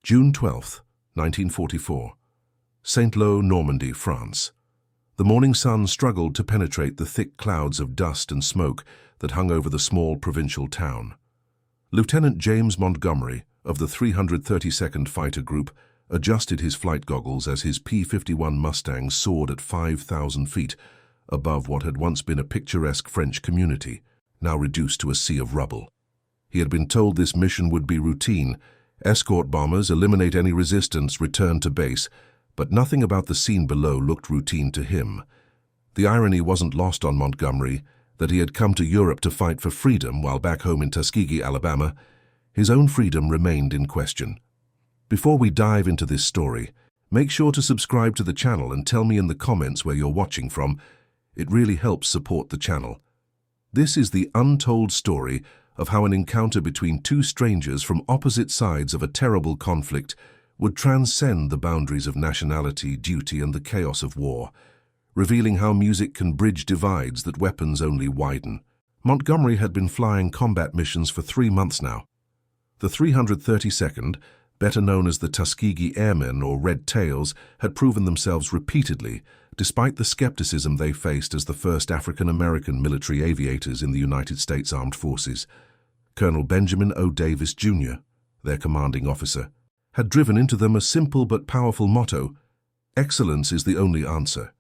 June 12, 1944. Saint-Lô, Normandy, France. The morning sun struggled to penetrate the thick clouds of dust and smoke that hung over the small provincial town. Lieutenant James Montgomery of the 332nd Fighter Group adjusted his flight goggles as his P-51 Mustang soared at 5,000 feet above what had once been a picturesque French community, now reduced to a sea of rubble. He had been told this mission would be routine: escort bombers, eliminate any resistance, return to base, but nothing about the scene below looked routine to him. The irony wasn't lost on Montgomery that he had come to Europe to fight for freedom while back home in Tuskegee, Alabama, his own freedom remained in question. Before we dive into this story, make sure to subscribe to the channel and tell me in the comments where you're watching from. It really helps support the channel. This is the untold story of how an encounter between two strangers from opposite sides of a terrible conflict would transcend the boundaries of nationality, duty, and the chaos of war, revealing how music can bridge divides that weapons only widen. Montgomery had been flying combat missions for 3 months now. The 332nd, better known as the Tuskegee Airmen or Red Tails, had proven themselves repeatedly, despite the skepticism they faced as the first African-American military aviators in the United States Armed Forces. Colonel Benjamin O. Davis, Jr., their commanding officer, had driven into them a simple but powerful motto: excellence is the only answer.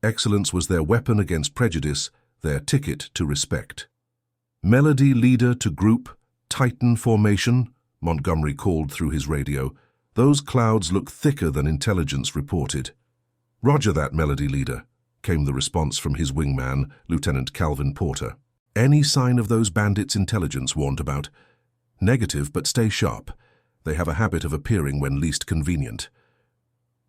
Excellence was their weapon against prejudice, their ticket to respect. Melody leader to group, Titan formation, Montgomery called through his radio. Those clouds look thicker than intelligence reported. Roger that, Melody leader, came the response from his wingman, Lieutenant Calvin Porter. Any sign of those bandits intelligence warned about? Negative, but stay sharp. They have a habit of appearing when least convenient.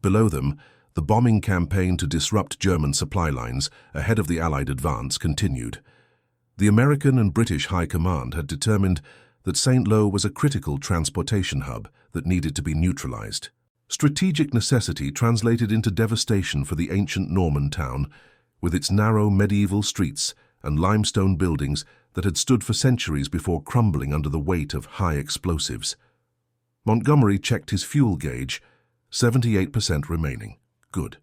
Below them, the bombing campaign to disrupt German supply lines ahead of the Allied advance continued. The American and British High Command had determined that Saint-Lô was a critical transportation hub that needed to be neutralized. Strategic necessity translated into devastation for the ancient Norman town, with its narrow medieval streets and limestone buildings that had stood for centuries before crumbling under the weight of high explosives. Montgomery checked his fuel gauge, 78% remaining. Good.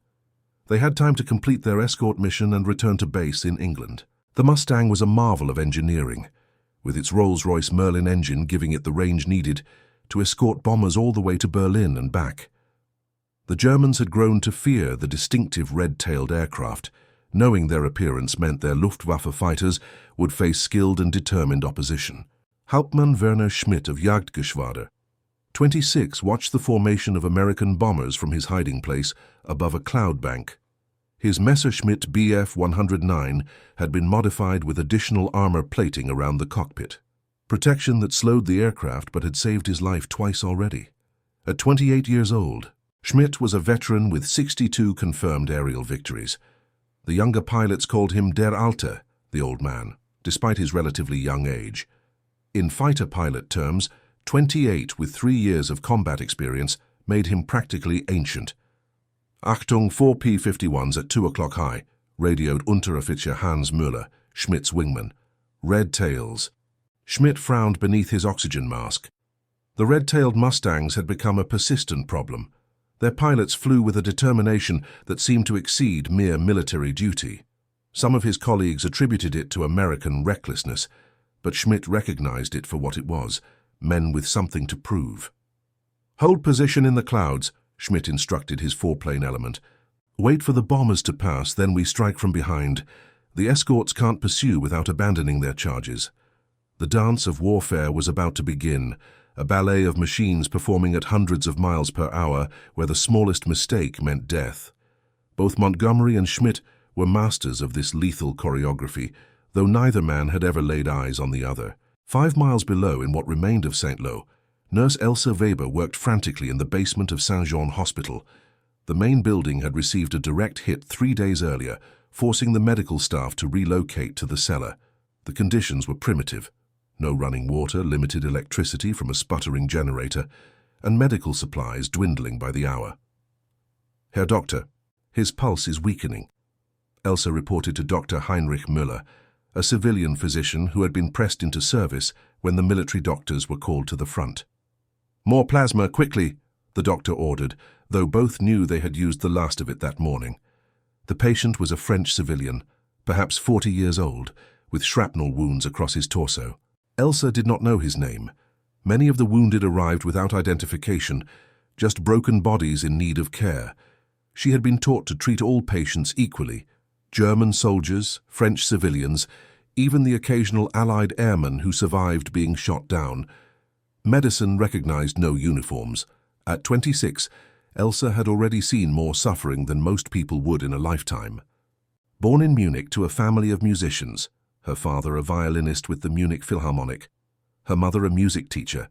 They had time to complete their escort mission and return to base in England. The Mustang was a marvel of engineering, with its Rolls-Royce Merlin engine giving it the range needed to escort bombers all the way to Berlin and back. The Germans had grown to fear the distinctive red-tailed aircraft, knowing their appearance meant their Luftwaffe fighters would face skilled and determined opposition. Hauptmann Werner Schmidt of Jagdgeschwader 26 watched the formation of American bombers from his hiding place above a cloud bank. His Messerschmitt Bf 109 had been modified with additional armor plating around the cockpit, protection that slowed the aircraft but had saved his life twice already. At 28 years old, Schmidt was a veteran with 62 confirmed aerial victories. The younger pilots called him Der Alte, the old man, despite his relatively young age. In fighter pilot terms, 28 with 3 years of combat experience made him practically ancient. Achtung, 4 P-51s at 2 o'clock high, radioed Unteroffizier Hans Müller, Schmidt's wingman. Red tails. Schmidt frowned beneath his oxygen mask. The red-tailed Mustangs had become a persistent problem. Their pilots flew with a determination that seemed to exceed mere military duty. Some of his colleagues attributed it to American recklessness, but Schmidt recognized it for what it was: men with something to prove. Hold position in the clouds, Schmidt instructed his 4-plane element. Wait for the bombers to pass, then we strike from behind. The escorts can't pursue without abandoning their charges. The dance of warfare was about to begin, a ballet of machines performing at hundreds of miles per hour where the smallest mistake meant death. Both Montgomery and Schmidt were masters of this lethal choreography, though neither man had ever laid eyes on the other. 5 miles below, in what remained of Saint-Lô, Nurse Elsa Weber worked frantically in the basement of Saint-Jean Hospital. The main building had received a direct hit 3 days earlier, forcing the medical staff to relocate to the cellar. The conditions were primitive: no running water, limited electricity from a sputtering generator, and medical supplies dwindling by the hour. Herr Doctor, his pulse is weakening, Elsa reported to Dr. Heinrich Müller, a civilian physician who had been pressed into service when the military doctors were called to the front. More plasma, quickly, the doctor ordered, though both knew they had used the last of it that morning. The patient was a French civilian, perhaps 40 years old, with shrapnel wounds across his torso. Elsa did not know his name. Many of the wounded arrived without identification, just broken bodies in need of care. She had been taught to treat all patients equally: German soldiers, French civilians, even the occasional Allied airman who survived being shot down. Medicine recognized no uniforms. At 26, Elsa had already seen more suffering than most people would in a lifetime. Born in Munich to a family of musicians, her father a violinist with the Munich Philharmonic, her mother a music teacher,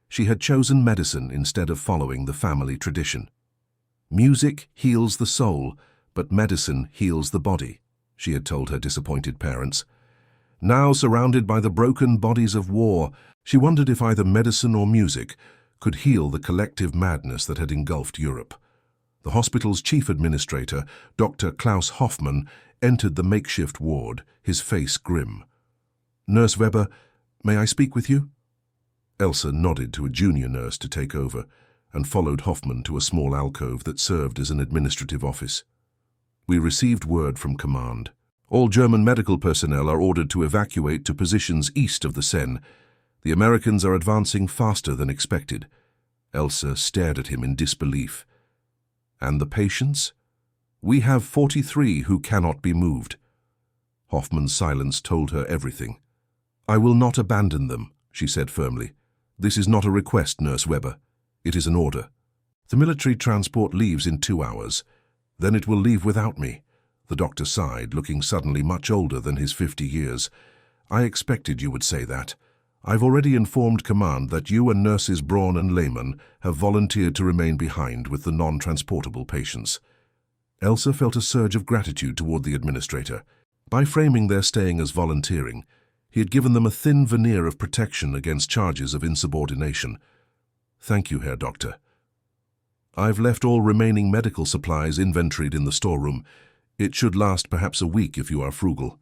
she had chosen medicine instead of following the family tradition. Music heals the soul, but medicine heals the body, she had told her disappointed parents. Now surrounded by the broken bodies of war, she wondered if either medicine or music could heal the collective madness that had engulfed Europe. The hospital's chief administrator, Dr. Klaus Hoffmann, entered the makeshift ward, his face grim. "Nurse Weber, may I speak with you?" Elsa nodded to a junior nurse to take over and followed Hoffmann to a small alcove that served as an administrative office. "We received word from command. All German medical personnel are ordered to evacuate to positions east of the Seine. The Americans are advancing faster than expected." Elsa stared at him in disbelief. "And the patients?" "We have 43 who cannot be moved." Hoffmann's silence told her everything. "I will not abandon them," she said firmly. "This is not a request, Nurse Weber. It is an order. The military transport leaves in 2 hours. Then it will leave without me." The doctor sighed, looking suddenly much older than his 50 years. "I expected you would say that. I've already informed command that you and nurses Braun and Lehmann have volunteered to remain behind with the non-transportable patients." Elsa felt a surge of gratitude toward the administrator. By framing their staying as volunteering, he had given them a thin veneer of protection against charges of insubordination. "Thank you, Herr Doctor. I've left all remaining medical supplies inventoried in the storeroom. It should last perhaps a week if you are frugal."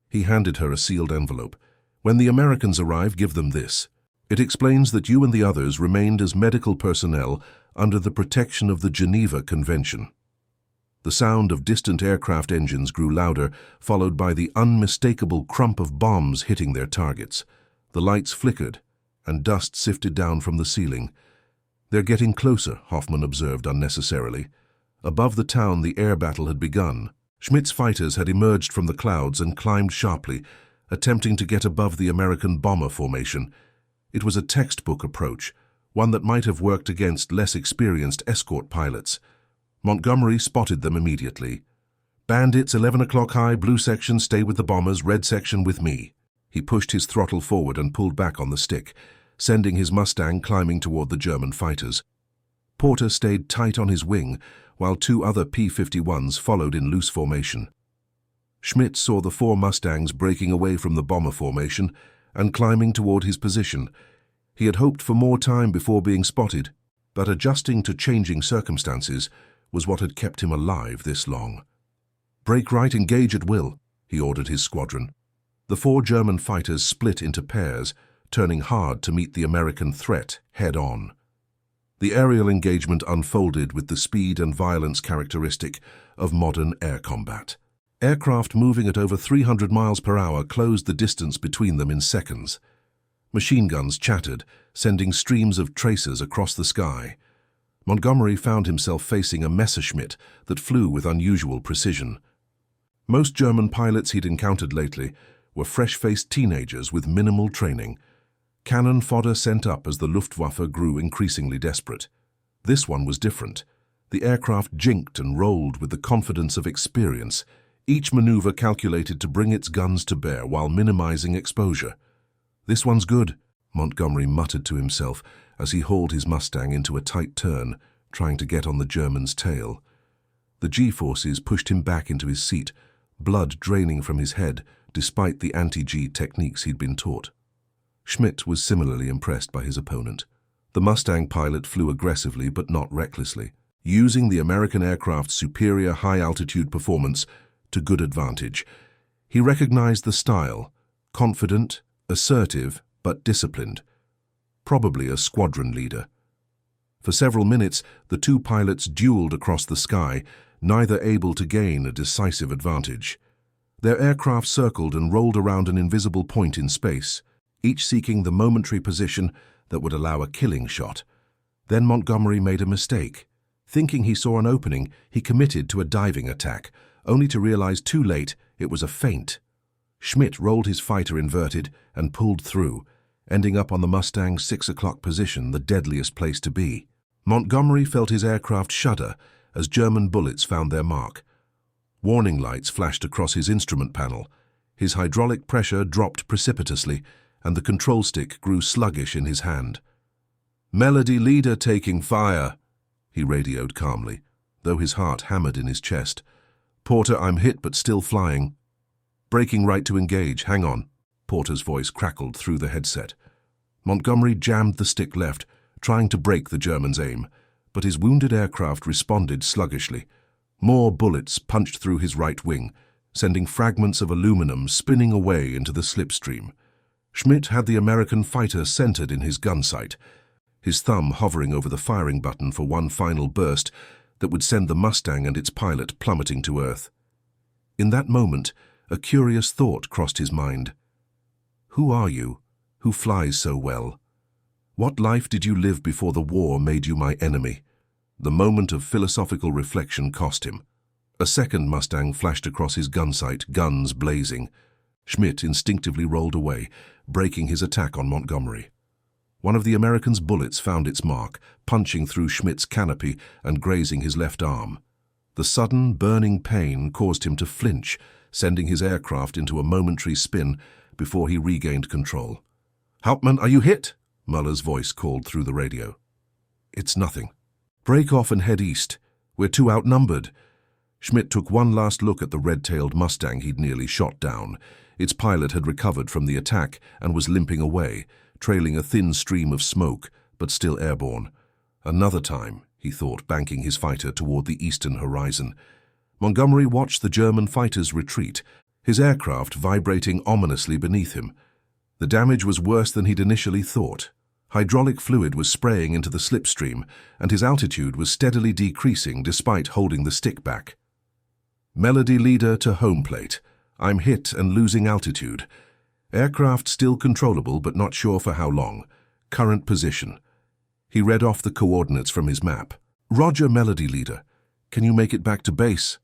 He handed her a sealed envelope. "When the Americans arrive, give them this. It explains that you and the others remained as medical personnel under the protection of the Geneva Convention." The sound of distant aircraft engines grew louder, followed by the unmistakable crump of bombs hitting their targets. The lights flickered, and dust sifted down from the ceiling. "They're getting closer," Hoffmann observed unnecessarily. Above the town, the air battle had begun. Schmidt's fighters had emerged from the clouds and climbed sharply, attempting to get above the American bomber formation. It was a textbook approach, one that might have worked against less experienced escort pilots. Montgomery spotted them immediately. "Bandits, 11 o'clock high, blue section, stay with the bombers, red section with me." He pushed his throttle forward and pulled back on the stick, sending his Mustang climbing toward the German fighters. Porter stayed tight on his wing, while 2 other P-51s followed in loose formation. Schmidt saw the 4 Mustangs breaking away from the bomber formation and climbing toward his position. He had hoped for more time before being spotted, but adjusting to changing circumstances was what had kept him alive this long. "Break right, engage at will," he ordered his squadron. The 4 German fighters split into pairs, turning hard to meet the American threat head-on. The aerial engagement unfolded with the speed and violence characteristic of modern air combat. Aircraft moving at over 300 miles per hour closed the distance between them in seconds. Machine guns chattered, sending streams of tracers across the sky. Montgomery found himself facing a Messerschmitt that flew with unusual precision. Most German pilots he'd encountered lately were fresh-faced teenagers with minimal training. Cannon fodder sent up as the Luftwaffe grew increasingly desperate. This one was different. The aircraft jinked and rolled with the confidence of experience, each maneuver calculated to bring its guns to bear while minimizing exposure. "This one's good," Montgomery muttered to himself as he hauled his Mustang into a tight turn, trying to get on the German's tail. The G-forces pushed him back into his seat, blood draining from his head despite the anti-G techniques he'd been taught. Schmidt was similarly impressed by his opponent. The Mustang pilot flew aggressively but not recklessly, using the American aircraft's superior high-altitude performance to good advantage. He recognized the style, confident, assertive, but disciplined. Probably a squadron leader. For several minutes, the two pilots dueled across the sky, neither able to gain a decisive advantage. Their aircraft circled and rolled around an invisible point in space, each seeking the momentary position that would allow a killing shot. Then Montgomery made a mistake. Thinking he saw an opening, he committed to a diving attack, only to realize too late it was a feint. Schmidt rolled his fighter inverted and pulled through, ending up on the Mustang's 6 o'clock position, the deadliest place to be. Montgomery felt his aircraft shudder as German bullets found their mark. Warning lights flashed across his instrument panel. His hydraulic pressure dropped precipitously, and the control stick grew sluggish in his hand. "Melody leader taking fire," he radioed calmly, though his heart hammered in his chest. "Porter, I'm hit but still flying." "Braking right to engage, hang on." Porter's voice crackled through the headset. Montgomery jammed the stick left, trying to break the German's aim, but his wounded aircraft responded sluggishly. More bullets punched through his right wing, sending fragments of aluminum spinning away into the slipstream. Schmidt had the American fighter centered in his gun sight, his thumb hovering over the firing button for one final burst that would send the Mustang and its pilot plummeting to earth. In that moment, a curious thought crossed his mind. Who are you, who flies so well? What life did you live before the war made you my enemy? The moment of philosophical reflection cost him. A second Mustang flashed across his gun sight, guns blazing. Schmidt instinctively rolled away, breaking his attack on Montgomery. One of the American's bullets found its mark, punching through Schmidt's canopy and grazing his left arm. The sudden, burning pain caused him to flinch, sending his aircraft into a momentary spin before he regained control. "Hauptmann, are you hit?" Muller's voice called through the radio. "It's nothing. Break off and head east. We're too outnumbered." Schmidt took one last look at the red-tailed Mustang he'd nearly shot down. Its pilot had recovered from the attack and was limping away, trailing a thin stream of smoke, but still airborne. Another time, he thought, banking his fighter toward the eastern horizon. Montgomery watched the German fighters retreat, his aircraft vibrating ominously beneath him. The damage was worse than he'd initially thought. Hydraulic fluid was spraying into the slipstream, and his altitude was steadily decreasing despite holding the stick back. "Melody leader to home plate. I'm hit and losing altitude. Aircraft still controllable but not sure for how long. Current position." He read off the coordinates from his map. "Roger, Melody leader. Can you make it back to base?"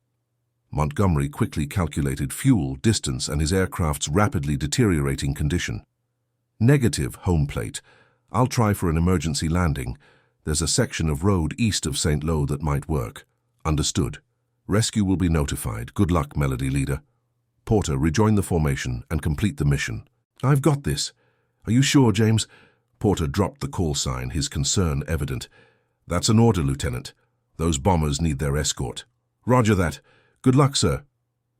Montgomery quickly calculated fuel, distance, and his aircraft's rapidly deteriorating condition. "Negative, home plate. I'll try for an emergency landing. There's a section of road east of St. Lo that might work." "Understood. Rescue will be notified. Good luck, Melody leader." "Porter, rejoin the formation and complete the mission." "I've got this." "Are you sure, James?" Porter dropped the call sign, his concern evident. "That's an order, Lieutenant. Those bombers need their escort." "Roger that. Good luck, sir."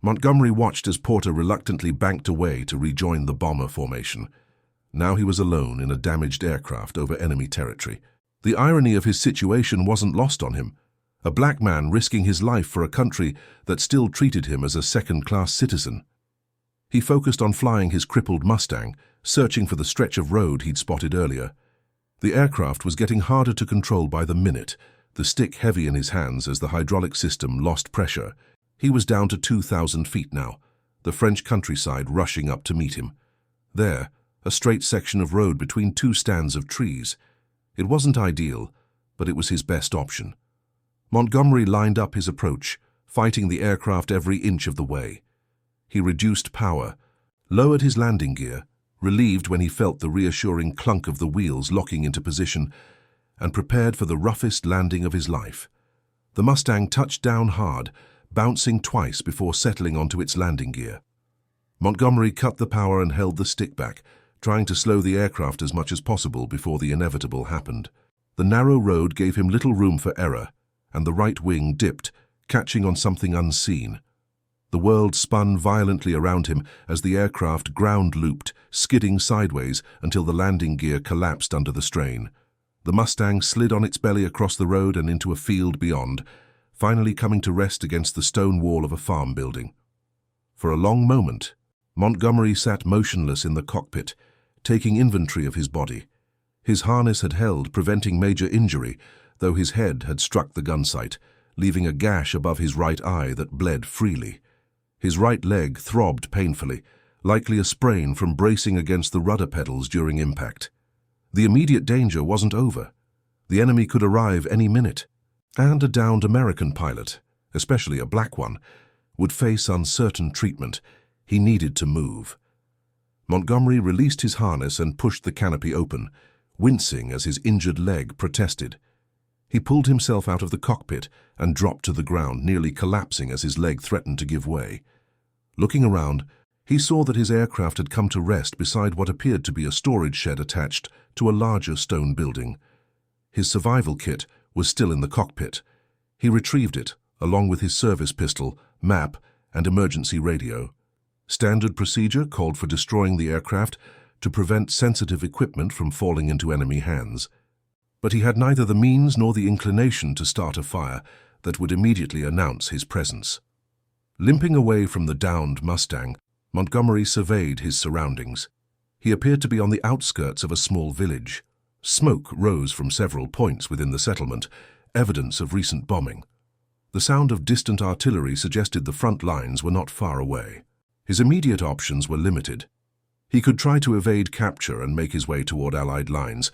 Montgomery watched as Porter reluctantly banked away to rejoin the bomber formation. Now he was alone in a damaged aircraft over enemy territory. The irony of his situation wasn't lost on him. A black man risking his life for a country that still treated him as a second-class citizen. He focused on flying his crippled Mustang, searching for the stretch of road he'd spotted earlier. The aircraft was getting harder to control by the minute, the stick heavy in his hands as the hydraulic system lost pressure. He was down to 2,000 feet now, the French countryside rushing up to meet him. There, a straight section of road between two stands of trees. It wasn't ideal, but it was his best option. Montgomery lined up his approach, fighting the aircraft every inch of the way. He reduced power, lowered his landing gear, relieved when he felt the reassuring clunk of the wheels locking into position, and prepared for the roughest landing of his life. The Mustang touched down hard, bouncing twice before settling onto its landing gear. Montgomery cut the power and held the stick back, trying to slow the aircraft as much as possible before the inevitable happened. The narrow road gave him little room for error, and the right wing dipped, catching on something unseen. The world spun violently around him as the aircraft ground-looped, skidding sideways until the landing gear collapsed under the strain. The Mustang slid on its belly across the road and into a field beyond, finally coming to rest against the stone wall of a farm building. For a long moment, Montgomery sat motionless in the cockpit, taking inventory of his body. His harness had held, preventing major injury, though his head had struck the gun sight, leaving a gash above his right eye that bled freely. His right leg throbbed painfully, likely a sprain from bracing against the rudder pedals during impact. The immediate danger wasn't over. The enemy could arrive any minute, and a downed American pilot, especially a black one, would face uncertain treatment. He needed to move. Montgomery released his harness and pushed the canopy open, wincing as his injured leg protested. He pulled himself out of the cockpit and dropped to the ground, nearly collapsing as his leg threatened to give way. Looking around, he saw that his aircraft had come to rest beside what appeared to be a storage shed attached to a larger stone building. His survival kit was still in the cockpit. He retrieved it, along with his service pistol, map, and emergency radio. Standard procedure called for destroying the aircraft to prevent sensitive equipment from falling into enemy hands. But he had neither the means nor the inclination to start a fire that would immediately announce his presence. Limping away from the downed Mustang, Montgomery surveyed his surroundings. He appeared to be on the outskirts of a small village. Smoke rose from several points within the settlement, evidence of recent bombing. The sound of distant artillery suggested the front lines were not far away. His immediate options were limited. He could try to evade capture and make his way toward Allied lines,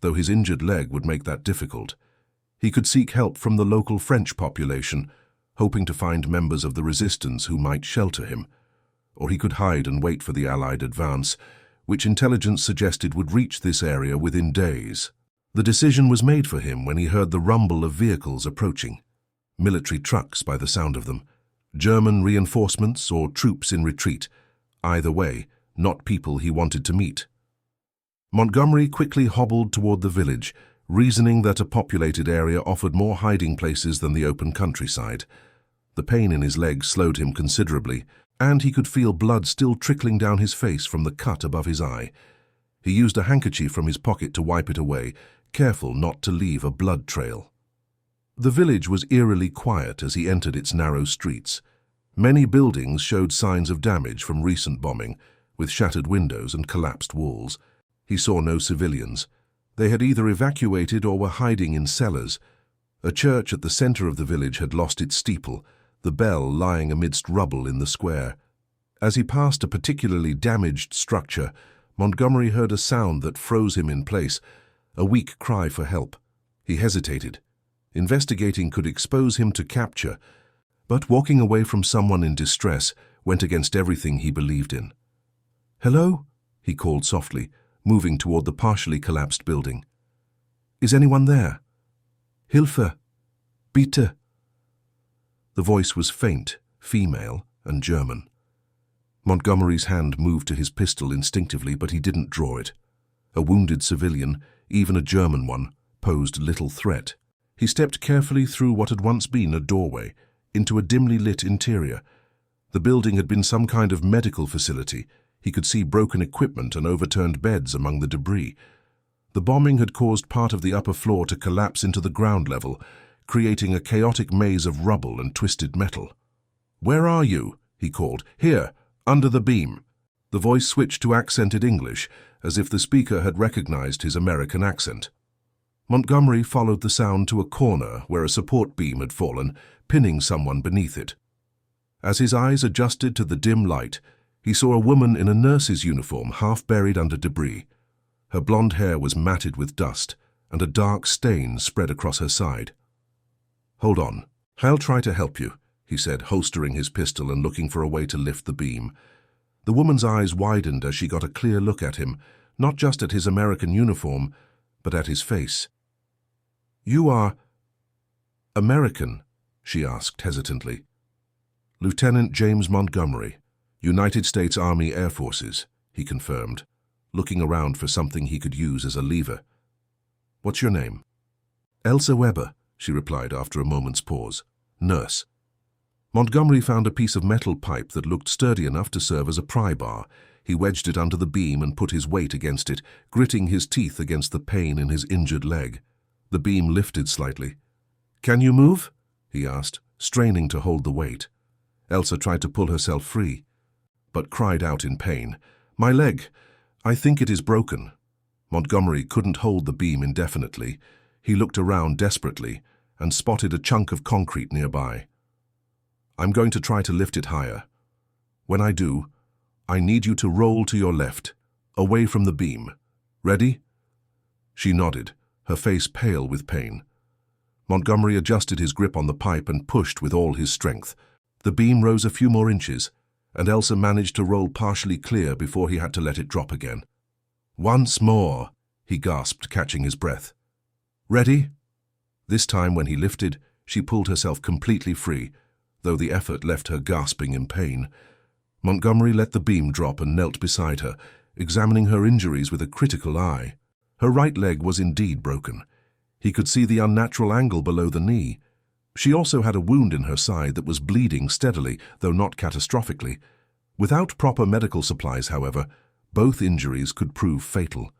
though his injured leg would make that difficult. He could seek help from the local French population, hoping to find members of the resistance who might shelter him. Or he could hide and wait for the Allied advance, which intelligence suggested would reach this area within days. The decision was made for him when he heard the rumble of vehicles approaching. Military trucks by the sound of them. German reinforcements or troops in retreat. Either way, not people he wanted to meet. Montgomery quickly hobbled toward the village, reasoning that a populated area offered more hiding places than the open countryside. The pain in his leg slowed him considerably, and he could feel blood still trickling down his face from the cut above his eye. He used a handkerchief from his pocket to wipe it away, careful not to leave a blood trail. The village was eerily quiet as he entered its narrow streets. Many buildings showed signs of damage from recent bombing, with shattered windows and collapsed walls. He saw no civilians. They had either evacuated or were hiding in cellars. A church at the center of the village had lost its steeple, the bell lying amidst rubble in the square. As he passed a particularly damaged structure, Montgomery heard a sound that froze him in place, a weak cry for help. He hesitated. Investigating could expose him to capture, but walking away from someone in distress went against everything he believed in. "Hello?" he called softly, moving toward the partially collapsed building. "Is anyone there? Hilfe! Bitte!" The voice was faint, female, and German. Montgomery's hand moved to his pistol instinctively, but he didn't draw it. A wounded civilian, even a German one, posed little threat. He stepped carefully through what had once been a doorway, into a dimly lit interior. The building had been some kind of medical facility. He could see broken equipment and overturned beds among the debris. The bombing had caused part of the upper floor to collapse into the ground level, creating a chaotic maze of rubble and twisted metal. "Where are you?" he called. "Here, under the beam." The voice switched to accented English, as if the speaker had recognized his American accent. Montgomery followed the sound to a corner where a support beam had fallen, pinning someone beneath it. As his eyes adjusted to the dim light, he saw a woman in a nurse's uniform half buried under debris. Her blonde hair was matted with dust, and a dark stain spread across her side. "Hold on. I'll try to help you," he said, holstering his pistol and looking for a way to lift the beam. The woman's eyes widened as she got a clear look at him, not just at his American uniform, but at his face. "You are American?" she asked hesitantly. "Lieutenant James Montgomery, United States Army Air Forces," he confirmed, looking around for something he could use as a lever. "What's your name?" "Elsa Weber," she replied after a moment's pause. "Nurse." Montgomery found a piece of metal pipe that looked sturdy enough to serve as a pry bar. He wedged it under the beam and put his weight against it, gritting his teeth against the pain in his injured leg. The beam lifted slightly. "Can you move?" he asked, straining to hold the weight. Elsa tried to pull herself free, but cried out in pain. "My leg! I think it is broken." Montgomery couldn't hold the beam indefinitely. He looked around desperately and spotted a chunk of concrete nearby. "I'm going to try to lift it higher. When I do, I need you to roll to your left, away from the beam. Ready?" She nodded, her face pale with pain. Montgomery adjusted his grip on the pipe and pushed with all his strength. The beam rose a few more inches, and Elsa managed to roll partially clear before he had to let it drop again. "Once more," he gasped, catching his breath. "Ready?" This time, when he lifted, she pulled herself completely free, though the effort left her gasping in pain. Montgomery let the beam drop and knelt beside her, examining her injuries with a critical eye. Her right leg was indeed broken. He could see the unnatural angle below the knee. She also had a wound in her side that was bleeding steadily, though not catastrophically. Without proper medical supplies, however, both injuries could prove fatal.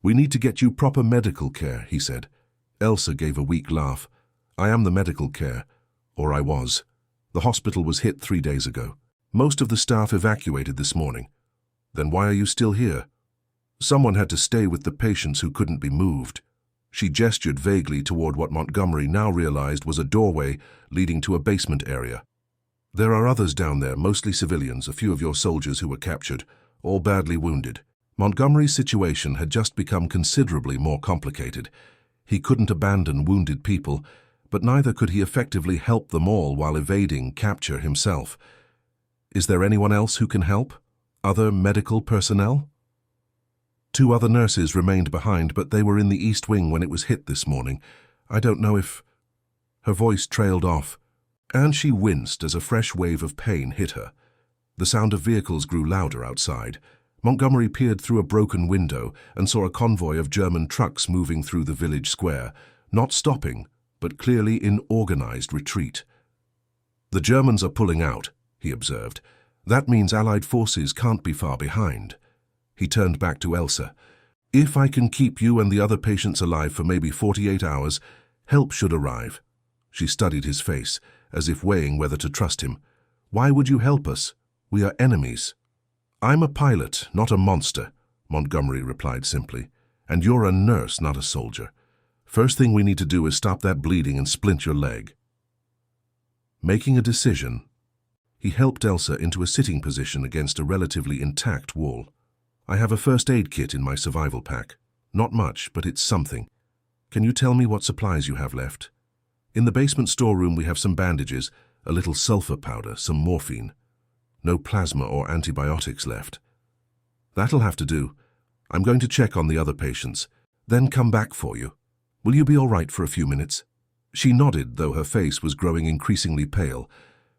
"We need to get you proper medical care," he said. Elsa gave a weak laugh. "I am the medical care, or I was. The hospital was hit 3 days ago. Most of the staff evacuated this morning." "Then why are you still here?" "Someone had to stay with the patients who couldn't be moved." She gestured vaguely toward what Montgomery now realized was a doorway leading to a basement area. "There are others down there, mostly civilians, a few of your soldiers who were captured, all badly wounded." Montgomery's situation had just become considerably more complicated. He couldn't abandon wounded people, but neither could he effectively help them all while evading capture himself. "Is there anyone else who can help? Other medical personnel?" 2 other nurses remained behind, but they were in the East Wing when it was hit this morning. "I don't know if—" Her voice trailed off, and she winced as a fresh wave of pain hit her. The sound of vehicles grew louder outside. Montgomery peered through a broken window and saw a convoy of German trucks moving through the village square, not stopping, but clearly in organized retreat. "The Germans are pulling out," he observed. "That means Allied forces can't be far behind." He turned back to Elsa. "If I can keep you and the other patients alive for maybe 48 hours, help should arrive." She studied his face, as if weighing whether to trust him. "Why would you help us? We are enemies." "I'm a pilot, not a monster," Montgomery replied simply. "And you're a nurse, not a soldier. First thing we need to do is stop that bleeding and splint your leg." Making a decision, he helped Elsa into a sitting position against a relatively intact wall. "I have a first aid kit in my survival pack. Not much, but it's something. Can you tell me what supplies you have left?" "In the basement storeroom we have some bandages, a little sulfur powder, some morphine. No plasma or antibiotics left." "That'll have to do. I'm going to check on the other patients, then come back for you. Will you be all right for a few minutes?" She nodded, though her face was growing increasingly pale.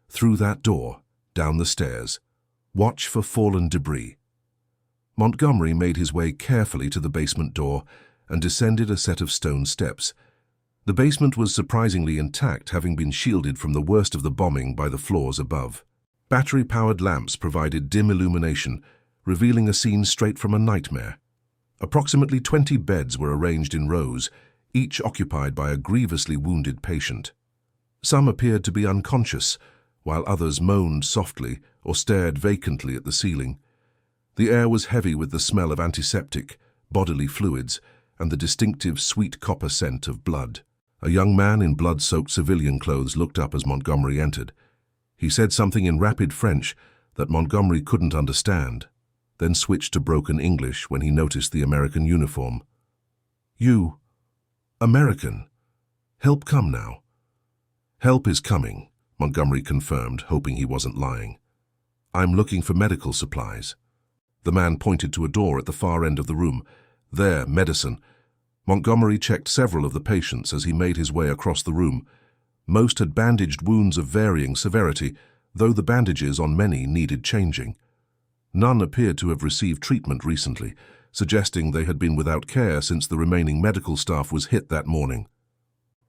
Through that door, down the stairs. Watch for fallen debris. Montgomery made his way carefully to the basement door and descended a set of stone steps. The basement was surprisingly intact, having been shielded from the worst of the bombing by the floors above. Battery-powered lamps provided dim illumination, revealing a scene straight from a nightmare. Approximately 20 beds were arranged in rows, each occupied by a grievously wounded patient. Some appeared to be unconscious, while others moaned softly or stared vacantly at the ceiling. The air was heavy with the smell of antiseptic, bodily fluids, and the distinctive sweet copper scent of blood. A young man in blood-soaked civilian clothes looked up as Montgomery entered. He said something in rapid French that Montgomery couldn't understand, then switched to broken English when he noticed the American uniform. "You, American. Help come now." "Help is coming," Montgomery confirmed, hoping he wasn't lying. "I'm looking for medical supplies." The man pointed to a door at the far end of the room. "There, medicine." Montgomery checked several of the patients as he made his way across the room. Most had bandaged wounds of varying severity, though the bandages on many needed changing. None appeared to have received treatment recently, suggesting they had been without care since the remaining medical staff was hit that morning.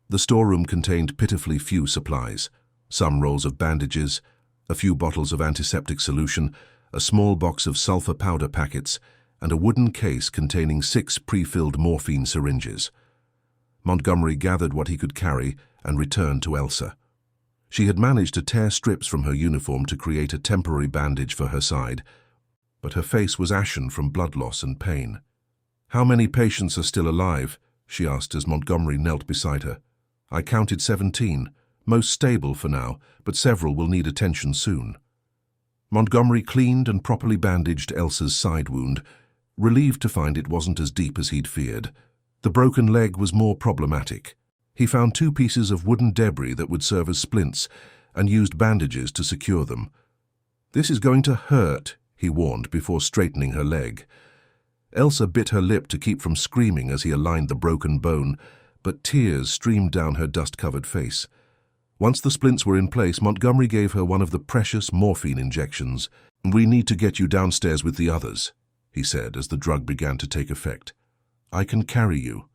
The storeroom contained pitifully few supplies. Some rolls of bandages, a few bottles of antiseptic solution, a small box of sulfur powder packets, and a wooden case containing 6 pre-filled morphine syringes. Montgomery gathered what he could carry and returned to Elsa. She had managed to tear strips from her uniform to create a temporary bandage for her side, but her face was ashen from blood loss and pain. "How many patients are still alive?" she asked as Montgomery knelt beside her. I counted 17, most stable for now, but several will need attention soon. Montgomery cleaned and properly bandaged Elsa's side wound, relieved to find it wasn't as deep as he'd feared. The broken leg was more problematic. He found 2 pieces of wooden debris that would serve as splints and used bandages to secure them. This is going to hurt, he warned before straightening her leg. Elsa bit her lip to keep from screaming as he aligned the broken bone, but tears streamed down her dust-covered face. Once the splints were in place, Montgomery gave her one of the precious morphine injections. We need to get you downstairs with the others, he said as the drug began to take effect. I can carry you.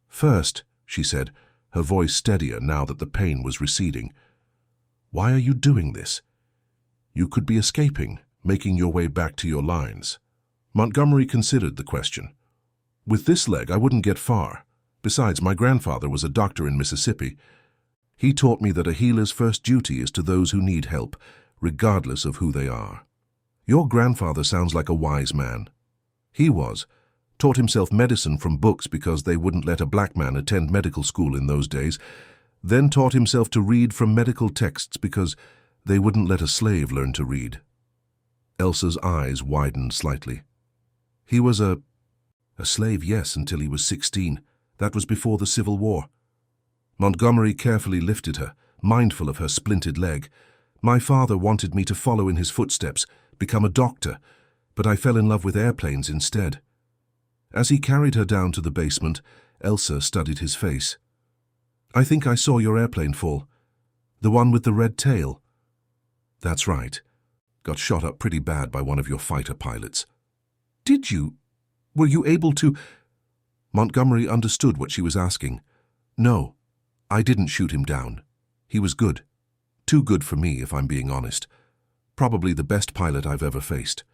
First, she said, her voice steadier now that the pain was receding. Why are you doing this? You could be escaping, making your way back to your lines. Montgomery considered the question. With this leg, I wouldn't get far. Besides, my grandfather was a doctor in Mississippi. He taught me that a healer's first duty is to those who need help, regardless of who they are. Your grandfather sounds like a wise man. He was. Taught himself medicine from books because they wouldn't let a black man attend medical school in those days, then taught himself to read from medical texts because they wouldn't let a slave learn to read. Elsa's eyes widened slightly. He was a slave, yes, until he was 16. That was before the Civil War. Montgomery carefully lifted her, mindful of her splintered leg. My father wanted me to follow in his footsteps, become a doctor, but I fell in love with airplanes instead. As he carried her down to the basement, Elsa studied his face. I think I saw your airplane fall. The one with the red tail. That's right. Got shot up pretty bad by one of your fighter pilots. Did you? Were you able to? Montgomery understood what she was asking. No, I didn't shoot him down. He was good. Too good for me, if I'm being honest. Probably the best pilot I've ever faced.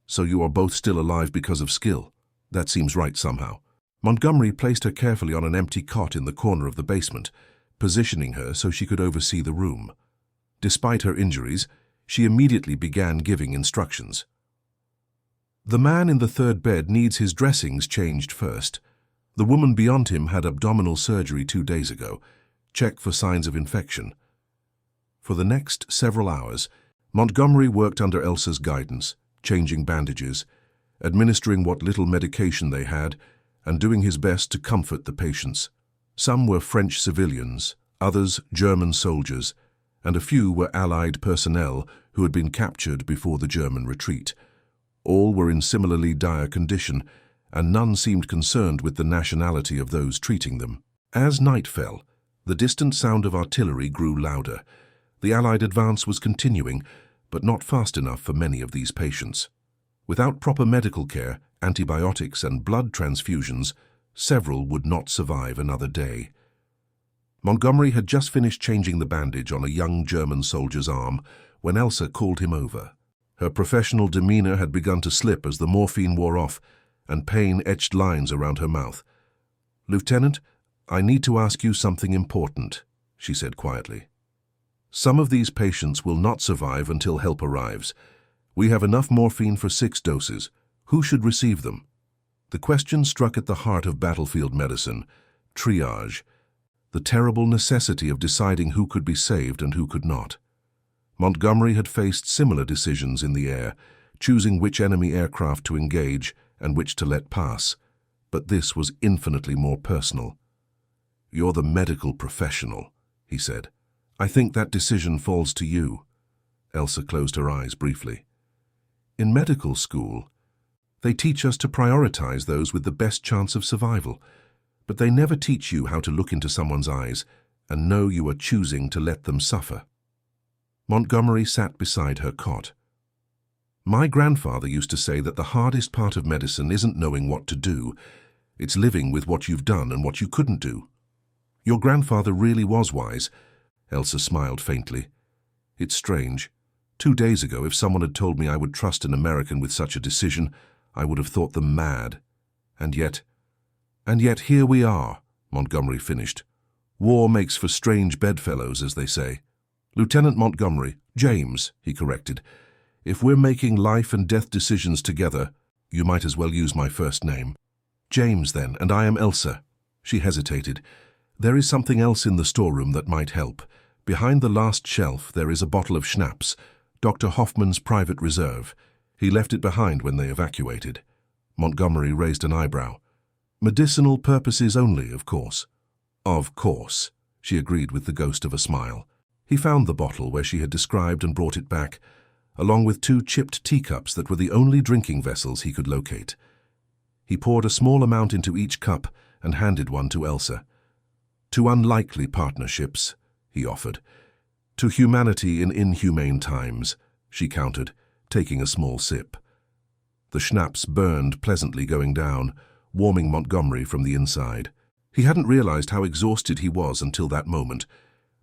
So you are both still alive because of skill. That seems right somehow. Montgomery placed her carefully on an empty cot in the corner of the basement, positioning her so she could oversee the room. Despite her injuries, she immediately began giving instructions. The man in the third bed needs his dressings changed first. The woman beyond him had abdominal surgery 2 days ago. Check for signs of infection. For the next several hours, Montgomery worked under Elsa's guidance, changing bandages, administering what little medication they had, and doing his best to comfort the patients. Some were French civilians, others German soldiers, and a few were Allied personnel who had been captured before the German retreat. All were in similarly dire condition, and none seemed concerned with the nationality of those treating them. As night fell, the distant sound of artillery grew louder. The Allied advance was continuing, but not fast enough for many of these patients. Without proper medical care, antibiotics and blood transfusions, several would not survive another day. Montgomery had just finished changing the bandage on a young German soldier's arm when Elsa called him over. Her professional demeanor had begun to slip as the morphine wore off, and pain etched lines around her mouth. "Lieutenant, I need to ask you something important," she said quietly. "Some of these patients will not survive until help arrives. We have enough morphine for 6 doses. Who should receive them?" The question struck at the heart of battlefield medicine, triage, the terrible necessity of deciding who could be saved and who could not. Montgomery had faced similar decisions in the air, choosing which enemy aircraft to engage and which to let pass, but this was infinitely more personal. "You're the medical professional," he said. "I think that decision falls to you." Elsa closed her eyes briefly. "In medical school, they teach us to prioritize those with the best chance of survival, but they never teach you how to look into someone's eyes and know you are choosing to let them suffer." Montgomery sat beside her cot. "My grandfather used to say that the hardest part of medicine isn't knowing what to do, it's living with what you've done and what you couldn't do." "Your grandfather really was wise," Elsa smiled faintly. "It's strange. 2 days ago, if someone had told me I would trust an American with such a decision, I would have thought them mad. And yet here we are," Montgomery finished. "War makes for strange bedfellows, as they say." "Lieutenant Montgomery, James," he corrected. "If we're making life and death decisions together, you might as well use my first name." "James, then, and I am Elsa." She hesitated. "There is something else in the storeroom that might help. Behind the last shelf there is a bottle of schnapps, Dr. Hoffman's private reserve. He left it behind when they evacuated." Montgomery raised an eyebrow. "Medicinal purposes only, of course." "Of course," she agreed with the ghost of a smile. He found the bottle where she had described and brought it back, along with 2 chipped teacups that were the only drinking vessels he could locate. He poured a small amount into each cup and handed one to Elsa. "To unlikely partnerships," he offered. "To humanity in inhumane times," she countered, taking a small sip. The schnapps burned pleasantly going down, warming Montgomery from the inside. He hadn't realized how exhausted he was until that moment,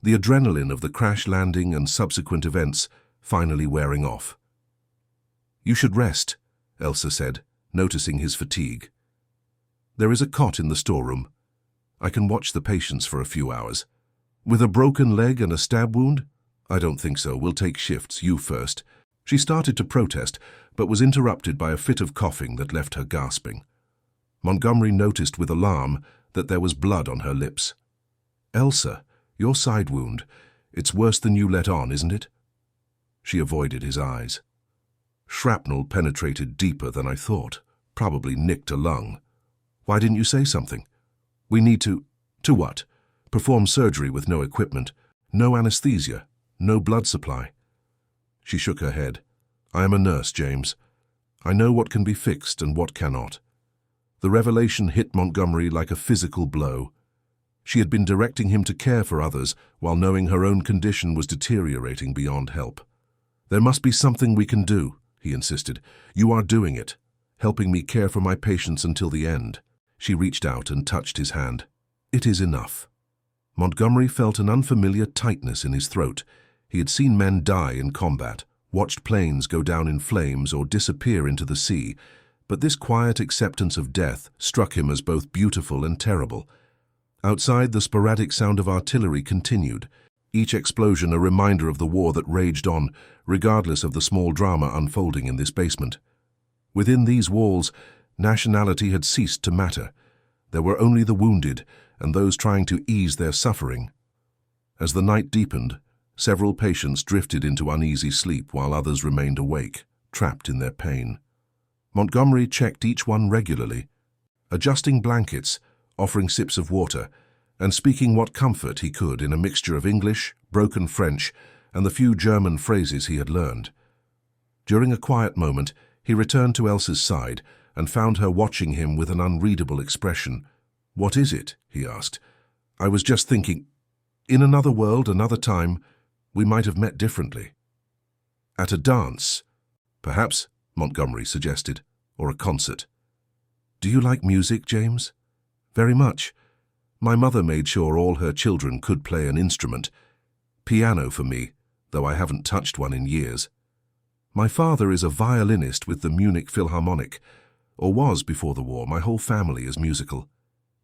the adrenaline of the crash landing and subsequent events finally wearing off. "You should rest," Elsa said, noticing his fatigue. "There is a cot in the storeroom. I can watch the patients for a few hours. With a broken leg and a stab wound? I don't think so. We'll take shifts. You first." She started to protest, but was interrupted by a fit of coughing that left her gasping. Montgomery noticed with alarm that there was blood on her lips. "Elsa, your side wound. It's worse than you let on, isn't it?" She avoided his eyes. "Shrapnel penetrated deeper than I thought. Probably nicked a lung. Why didn't you say something? We need to..." "To what? Perform surgery with no equipment, no anesthesia, no blood supply." She shook her head. "I am a nurse, James. I know what can be fixed and what cannot." The revelation hit Montgomery like a physical blow. She had been directing him to care for others while knowing her own condition was deteriorating beyond help. "There must be something we can do," he insisted. "You are doing it, helping me care for my patients until the end." She reached out and touched his hand. "It is enough." Montgomery felt an unfamiliar tightness in his throat. He had seen men die in combat, watched planes go down in flames or disappear into the sea, but this quiet acceptance of death struck him as both beautiful and terrible. Outside, the sporadic sound of artillery continued, each explosion a reminder of the war that raged on, regardless of the small drama unfolding in this basement. Within these walls, nationality had ceased to matter. There were only the wounded and those trying to ease their suffering. As the night deepened, several patients drifted into uneasy sleep while others remained awake, trapped in their pain. Montgomery checked each one regularly, adjusting blankets, offering sips of water, and speaking what comfort he could in a mixture of English, broken French, and the few German phrases he had learned. During a quiet moment, he returned to Elsa's side and found her watching him with an unreadable expression. "What is it?" he asked. "I was just thinking, in another world, another time, we might have met differently." "At a dance, perhaps," Montgomery suggested, "or a concert." "Do you like music, James?" "Very much. My mother made sure all her children could play an instrument. Piano for me, though I haven't touched one in years. My father is a violinist with the Munich Philharmonic, or was before the war. My whole family is musical.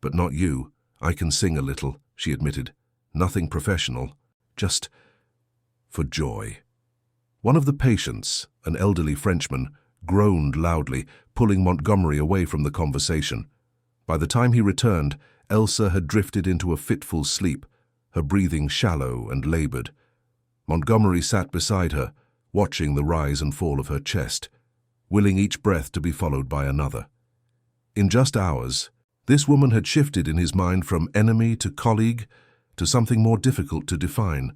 But not you. I can sing a little," she admitted. "Nothing professional, just for joy." One of the patients, an elderly Frenchman, groaned loudly, pulling Montgomery away from the conversation. By the time he returned, Elsa had drifted into a fitful sleep, her breathing shallow and labored. Montgomery sat beside her, watching the rise and fall of her chest, willing each breath to be followed by another. In just hours, this woman had shifted in his mind from enemy to colleague to something more difficult to define.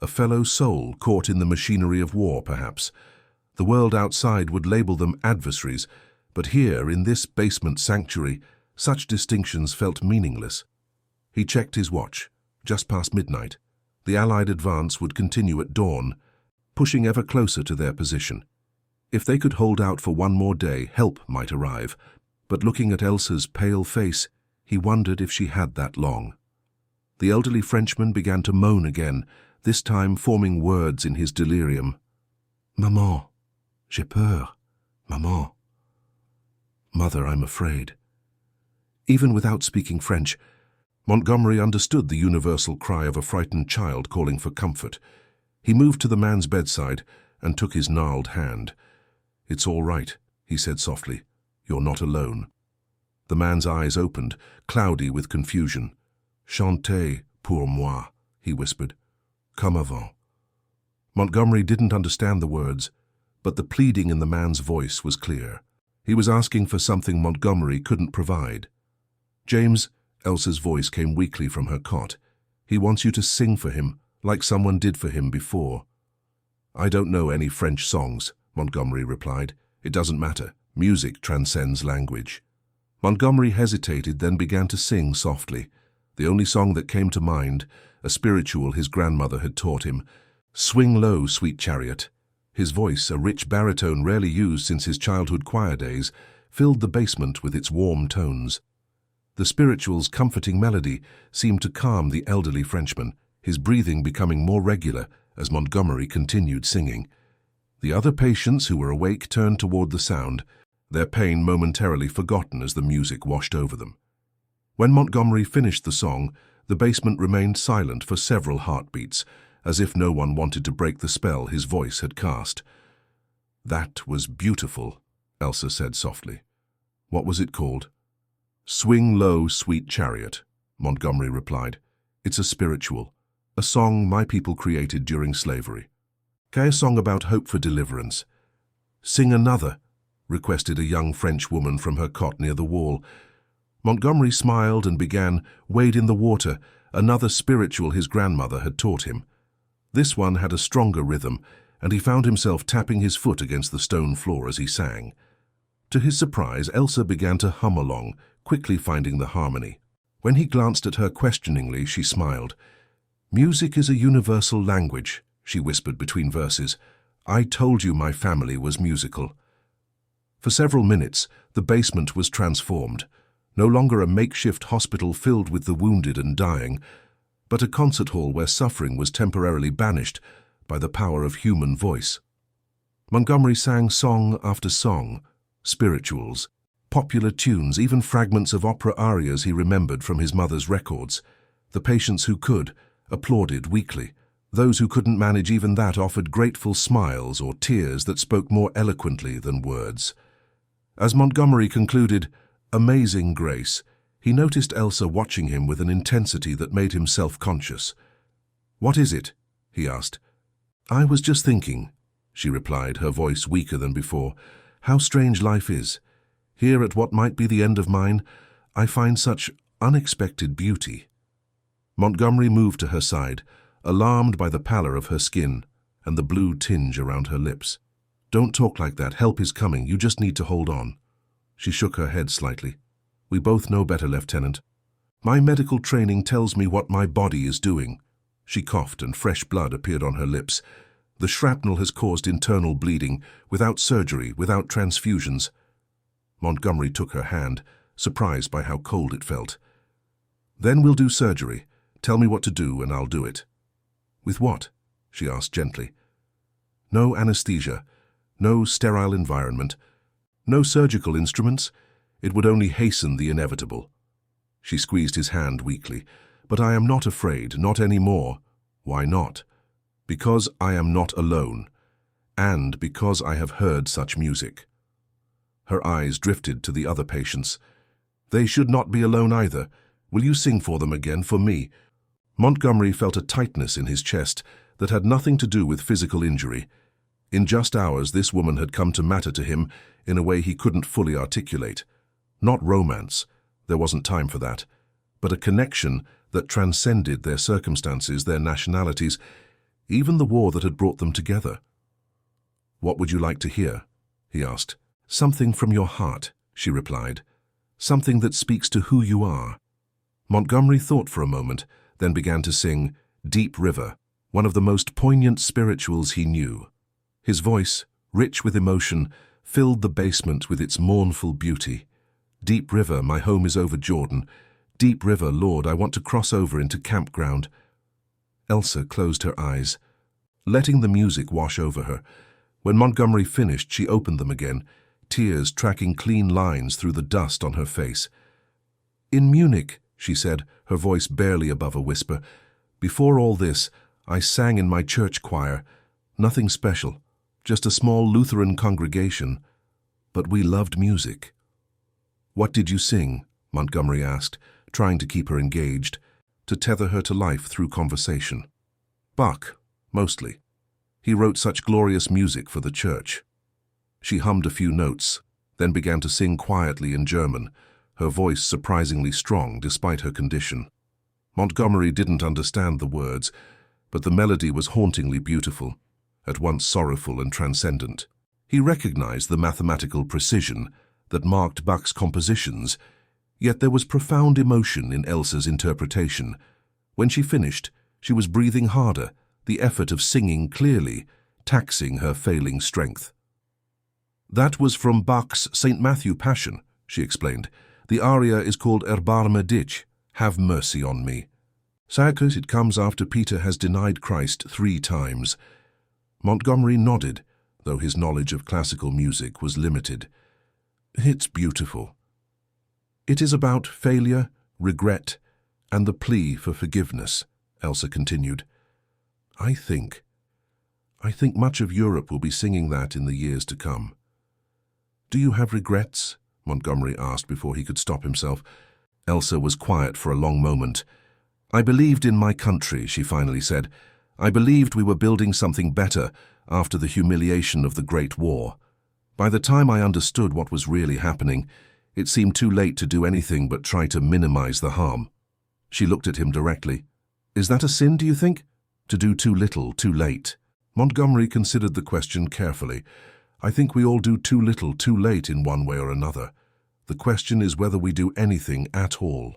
A fellow soul caught in the machinery of war, perhaps. The world outside would label them adversaries, but here, in this basement sanctuary, such distinctions felt meaningless. He checked his watch, just past midnight. The Allied advance would continue at dawn, pushing ever closer to their position. If they could hold out for one more day, help might arrive, but looking at Elsa's pale face, he wondered if she had that long. The elderly Frenchman began to moan again, this time forming words in his delirium. "Maman, j'ai peur. Maman. Mother, I'm afraid." Even without speaking French, Montgomery understood the universal cry of a frightened child calling for comfort. He moved to the man's bedside and took his gnarled hand. "It's all right," he said softly. "You're not alone." The man's eyes opened, cloudy with confusion. "Chantez pour moi," he whispered. "Comme avant." Montgomery didn't understand the words, but the pleading in the man's voice was clear. He was asking for something Montgomery couldn't provide. "James," Elsa's voice came weakly from her cot. "He wants you to sing for him, like someone did for him before." "I don't know any French songs," Montgomery replied. "It doesn't matter. Music transcends language." Montgomery hesitated, then began to sing softly. The only song that came to mind, a spiritual his grandmother had taught him. "Swing low, sweet chariot." His voice, a rich baritone rarely used since his childhood choir days, filled the basement with its warm tones. The spiritual's comforting melody seemed to calm the elderly Frenchman, his breathing becoming more regular as Montgomery continued singing. The other patients who were awake turned toward the sound, their pain momentarily forgotten as the music washed over them. When Montgomery finished the song, the basement remained silent for several heartbeats, as if no one wanted to break the spell his voice had cast. "That was beautiful," Elsa said softly. "What was it called?" "Swing Low, Sweet Chariot," Montgomery replied. "It's a spiritual, a song my people created during slavery. A song about hope for deliverance." "Sing another," requested a young French woman from her cot near the wall. Montgomery smiled and began "Wade in the Water," another spiritual his grandmother had taught him. This one had a stronger rhythm, and he found himself tapping his foot against the stone floor as he sang. To his surprise, Elsa began to hum along, quickly finding the harmony. When he glanced at her questioningly, she smiled. "Music is a universal language," she whispered between verses. "I told you my family was musical." For several minutes, the basement was transformed, no longer a makeshift hospital filled with the wounded and dying, but a concert hall where suffering was temporarily banished by the power of human voice. Montgomery sang song after song, spirituals, popular tunes, even fragments of opera arias he remembered from his mother's records. The patients who could applauded weakly. Those who couldn't manage even that offered grateful smiles or tears that spoke more eloquently than words. As Montgomery concluded, "Amazing grace," he noticed Elsa watching him with an intensity that made him self-conscious. "What is it?" he asked. "I was just thinking," she replied, her voice weaker than before, "how strange life is. Here at what might be the end of mine, I find such unexpected beauty." Montgomery moved to her side, alarmed by the pallor of her skin and the blue tinge around her lips. "Don't talk like that. Help is coming. You just need to hold on." She shook her head slightly. "We both know better, Lieutenant. My medical training tells me what my body is doing." She coughed and fresh blood appeared on her lips. "The shrapnel has caused internal bleeding, without surgery, without transfusions." Montgomery took her hand, surprised by how cold it felt. "Then we'll do surgery. Tell me what to do and I'll do it." "With what?" she asked gently. "No anesthesia, no sterile environment, no surgical instruments. It would only hasten the inevitable." She squeezed his hand weakly. "But I am not afraid, not anymore." "Why not?" "Because I am not alone, and because I have heard such music." Her eyes drifted to the other patients. "They should not be alone either. Will you sing for them again, for me?" Montgomery felt a tightness in his chest that had nothing to do with physical injury. In just hours, this woman had come to matter to him in a way he couldn't fully articulate. Not romance, there wasn't time for that, but a connection that transcended their circumstances, their nationalities, even the war that had brought them together. "What would you like to hear?" he asked. "Something from your heart," she replied. "Something that speaks to who you are." Montgomery thought for a moment, then began to sing Deep River, one of the most poignant spirituals he knew. His voice, rich with emotion, filled the basement with its mournful beauty. "Deep River, my home is over Jordan. Deep River, Lord, I want to cross over into campground." Elsa closed her eyes, letting the music wash over her. When Montgomery finished, she opened them again, tears tracking clean lines through the dust on her face. "In Munich," she said, her voice barely above a whisper, "before all this, I sang in my church choir. Nothing special, just a small Lutheran congregation. But we loved music." "What did you sing?" Montgomery asked, trying to keep her engaged, to tether her to life through conversation. "Bach, mostly. He wrote such glorious music for the church." She hummed a few notes, then began to sing quietly in German, her voice surprisingly strong despite her condition. Montgomery didn't understand the words, but the melody was hauntingly beautiful, at once sorrowful and transcendent. He recognized the mathematical precision that marked Bach's compositions, yet there was profound emotion in Elsa's interpretation. When she finished, she was breathing harder, the effort of singing clearly, taxing her failing strength. "That was from Bach's St. Matthew Passion," she explained. "The aria is called Erbarme dich, Have Mercy on Me. Sacred, it comes after Peter has denied Christ 3 times. Montgomery nodded, though his knowledge of classical music was limited. "It's beautiful." "It is about failure, regret, and the plea for forgiveness," Elsa continued. I think much of Europe will be singing that in the years to come." "Do you have regrets?" Montgomery asked before he could stop himself. Elsa was quiet for a long moment. "I believed in my country," she finally said. "I believed we were building something better after the humiliation of the Great War. By the time I understood what was really happening, it seemed too late to do anything but try to minimize the harm." She looked at him directly. "Is that a sin, do you think? To do too little, too late?" Montgomery considered the question carefully. "I think we all do too little, too late in one way or another. The question is whether we do anything at all."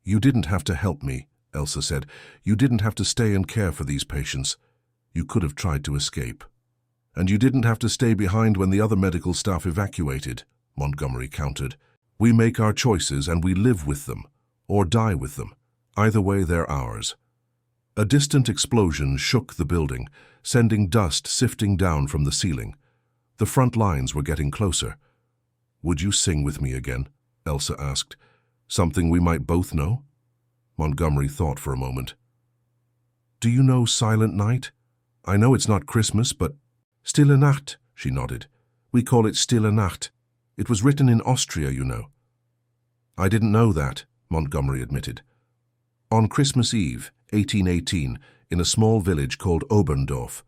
"You didn't have to help me," Elsa said. "You didn't have to stay and care for these patients. You could have tried to escape. And you didn't have to stay behind when the other medical staff evacuated," Montgomery countered. "We make our choices and we live with them, or die with them. Either way, they're ours." A distant explosion shook the building, sending dust sifting down from the ceiling. The front lines were getting closer. "Would you sing with me again?" Elsa asked. "Something we might both know?" Montgomery thought for a moment. "Do you know Silent Night? I know it's not Christmas, but—" "Stille Nacht," she nodded. "We call it Stille Nacht. It was written in Austria, you know." "I didn't know that," Montgomery admitted. "On Christmas Eve, 1818, in a small village called Oberndorf,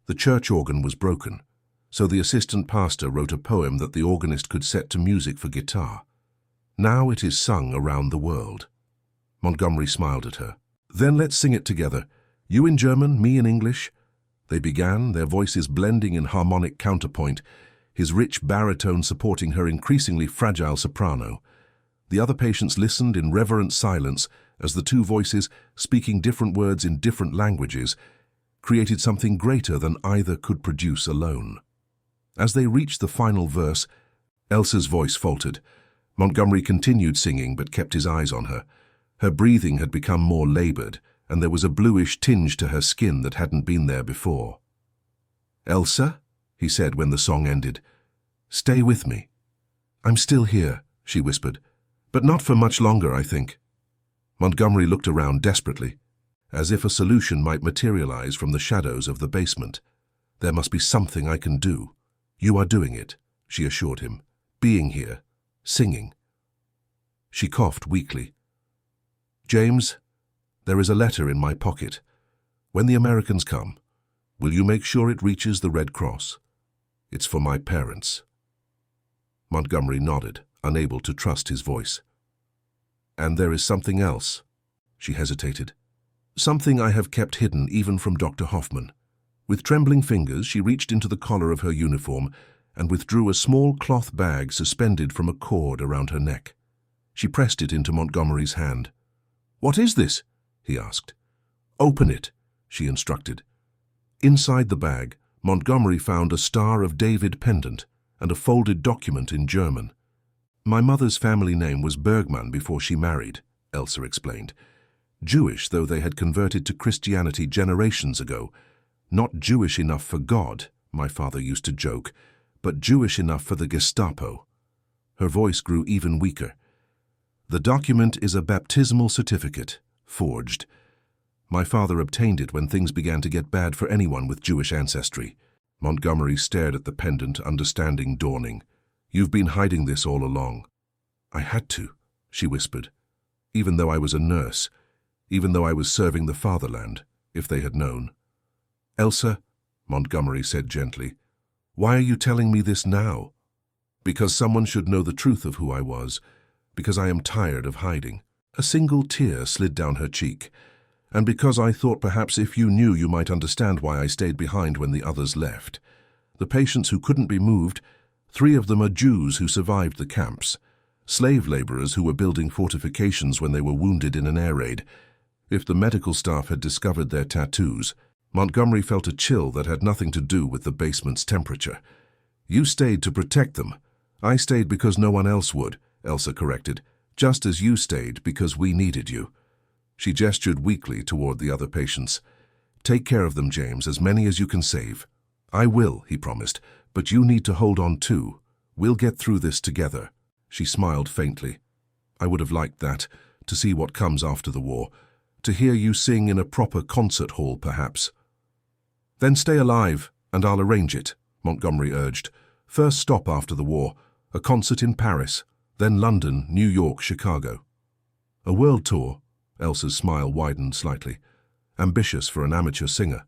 the church organ was broken, so the assistant pastor wrote a poem that the organist could set to music for guitar. Now it is sung around the world." Montgomery smiled at her. "Then let's sing it together. You in German, me in English." They began, their voices blending in harmonic counterpoint, his rich baritone supporting her increasingly fragile soprano. The other patients listened in reverent silence as the two voices, speaking different words in different languages, created something greater than either could produce alone. As they reached the final verse, Elsa's voice faltered. Montgomery continued singing but kept his eyes on her. Her breathing had become more labored, and there was a bluish tinge to her skin that hadn't been there before. "Elsa," he said when the song ended, "stay with me." "I'm still here," she whispered, "but not for much longer, I think." Montgomery looked around desperately, as if a solution might materialize from the shadows of the basement. "There must be something I can do." "You are doing it," she assured him. "Being here, singing." She coughed weakly. "James, there is a letter in my pocket. When the Americans come, will you make sure it reaches the Red Cross? It's for my parents." Montgomery nodded, unable to trust his voice. "And there is something else," she hesitated. "Something I have kept hidden even from Dr. Hoffman." With trembling fingers, she reached into the collar of her uniform and withdrew a small cloth bag suspended from a cord around her neck. She pressed it into Montgomery's hand. "What is this?" he asked. "Open it," she instructed. Inside the bag, Montgomery found a Star of David pendant and a folded document in German. "My mother's family name was Bergmann before she married," Elsa explained. "Jewish, though they had converted to Christianity generations ago. Not Jewish enough for God, my father used to joke, but Jewish enough for the Gestapo." Her voice grew even weaker. "The document is a baptismal certificate, forged. My father obtained it when things began to get bad for anyone with Jewish ancestry." Montgomery stared at the pendant, understanding dawning. "You've been hiding this all along." I had to, she whispered, even though I was a nurse, even though I was serving the fatherland, if they had known. Elsa, Montgomery said gently, why are you telling me this now? Because someone should know the truth of who I was, because I am tired of hiding. A single tear slid down her cheek, and because I thought perhaps if you knew you might understand why I stayed behind when the others left. The patients who couldn't be moved, 3 of them are Jews who survived the camps, slave laborers who were building fortifications when they were wounded in an air raid. If the medical staff had discovered their tattoos, Montgomery felt a chill that had nothing to do with the basement's temperature. You stayed to protect them. I stayed because no one else would, Elsa corrected, just as you stayed because we needed you. She gestured weakly toward the other patients. Take care of them, James, as many as you can save. I will, he promised, but you need to hold on too. We'll get through this together. She smiled faintly. I would have liked that, to see what comes after the war, to hear you sing in a proper concert hall, perhaps. Then stay alive, and I'll arrange it, Montgomery urged. First stop after the war, a concert in Paris, then London, New York, Chicago. A world tour, Elsa's smile widened slightly. Ambitious for an amateur singer.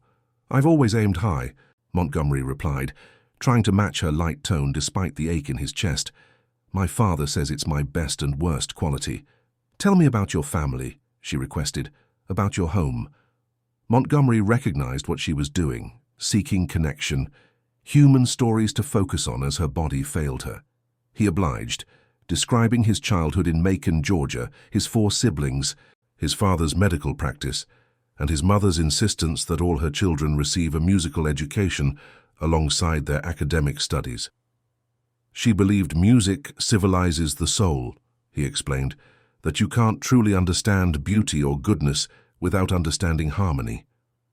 I've always aimed high, Montgomery replied, trying to match her light tone despite the ache in his chest. My father says it's my best and worst quality. Tell me about your family, she requested, about your home. Montgomery recognized what she was doing, seeking connection, human stories to focus on as her body failed her. He obliged, describing his childhood in Macon, Georgia, his 4 siblings, his father's medical practice, and his mother's insistence that all her children receive a musical education alongside their academic studies. She believed music civilizes the soul, he explained, that you can't truly understand beauty or goodness without understanding harmony.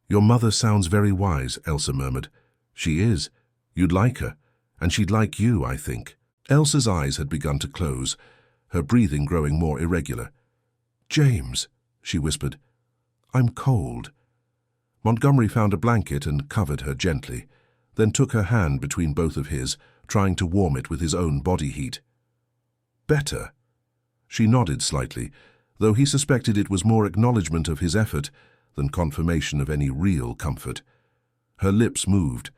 Your mother sounds very wise, Elsa murmured. She is. You'd like her, and she'd like you, I think. Elsa's eyes had begun to close, her breathing growing more irregular. James, she whispered, I'm cold. Montgomery found a blanket and covered her gently, then took her hand between both of his, trying to warm it with his own body heat. Better. She nodded slightly, though he suspected it was more acknowledgement of his effort than confirmation of any real comfort. Her lips moved,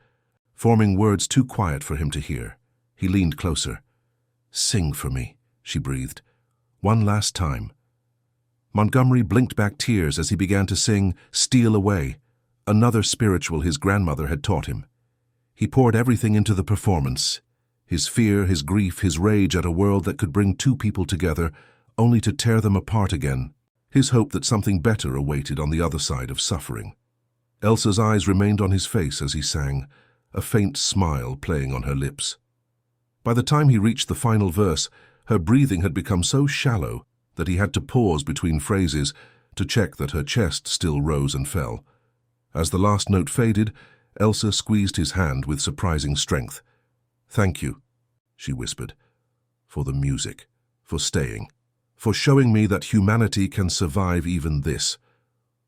forming words too quiet for him to hear. He leaned closer. Sing for me, she breathed. One last time. Montgomery blinked back tears as he began to sing Steal Away, another spiritual his grandmother had taught him. He poured everything into the performance, his fear, his grief, his rage at a world that could bring 2 people together, only to tear them apart again, his hope that something better awaited on the other side of suffering. Elsa's eyes remained on his face as he sang, a faint smile playing on her lips. By the time he reached the final verse, her breathing had become so shallow that he had to pause between phrases to check that her chest still rose and fell. As the last note faded, Elsa squeezed his hand with surprising strength. Thank you, she whispered, for the music, for staying, for showing me that humanity can survive even this.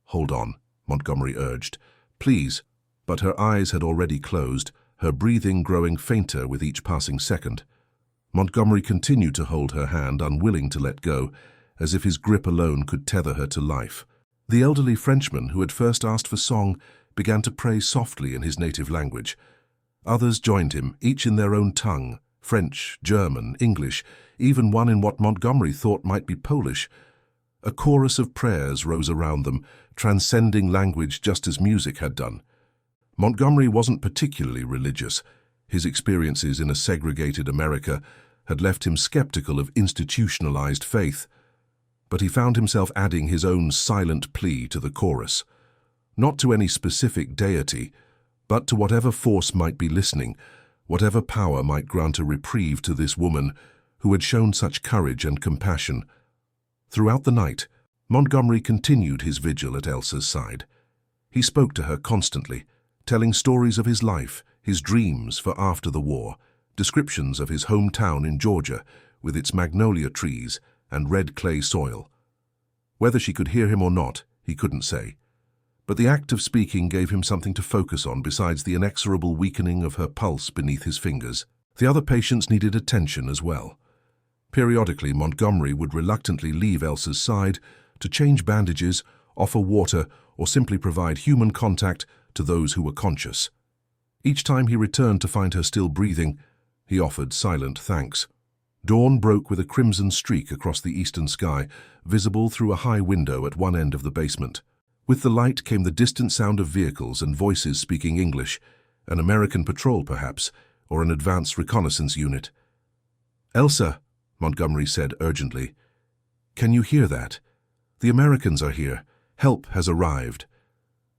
Hold on, Montgomery urged. Please. But her eyes had already closed, her breathing growing fainter with each passing second. Montgomery continued to hold her hand, unwilling to let go, as if his grip alone could tether her to life. The elderly Frenchman who had first asked for song began to pray softly in his native language. Others joined him, each in their own tongue, French, German, English, even one in what Montgomery thought might be Polish. A chorus of prayers rose around them, transcending language just as music had done. Montgomery wasn't particularly religious. His experiences in a segregated America had left him skeptical of institutionalized faith, but he found himself adding his own silent plea to the chorus. Not to any specific deity, but to whatever force might be listening, whatever power might grant a reprieve to this woman who had shown such courage and compassion. Throughout the night, Montgomery continued his vigil at Elsa's side. He spoke to her constantly, telling stories of his life, his dreams for after the war, descriptions of his hometown in Georgia with its magnolia trees and red clay soil. Whether she could hear him or not, he couldn't say. But the act of speaking gave him something to focus on besides the inexorable weakening of her pulse beneath his fingers. The other patients needed attention as well. Periodically, Montgomery would reluctantly leave Elsa's side to change bandages, offer water, or simply provide human contact to those who were conscious. Each time he returned to find her still breathing, he offered silent thanks. Dawn broke with a crimson streak across the eastern sky, visible through a high window at one end of the basement. With the light came the distant sound of vehicles and voices speaking English, an American patrol perhaps, or an advance reconnaissance unit. "Elsa," Montgomery said urgently, "can you hear that? The Americans are here. Help has arrived."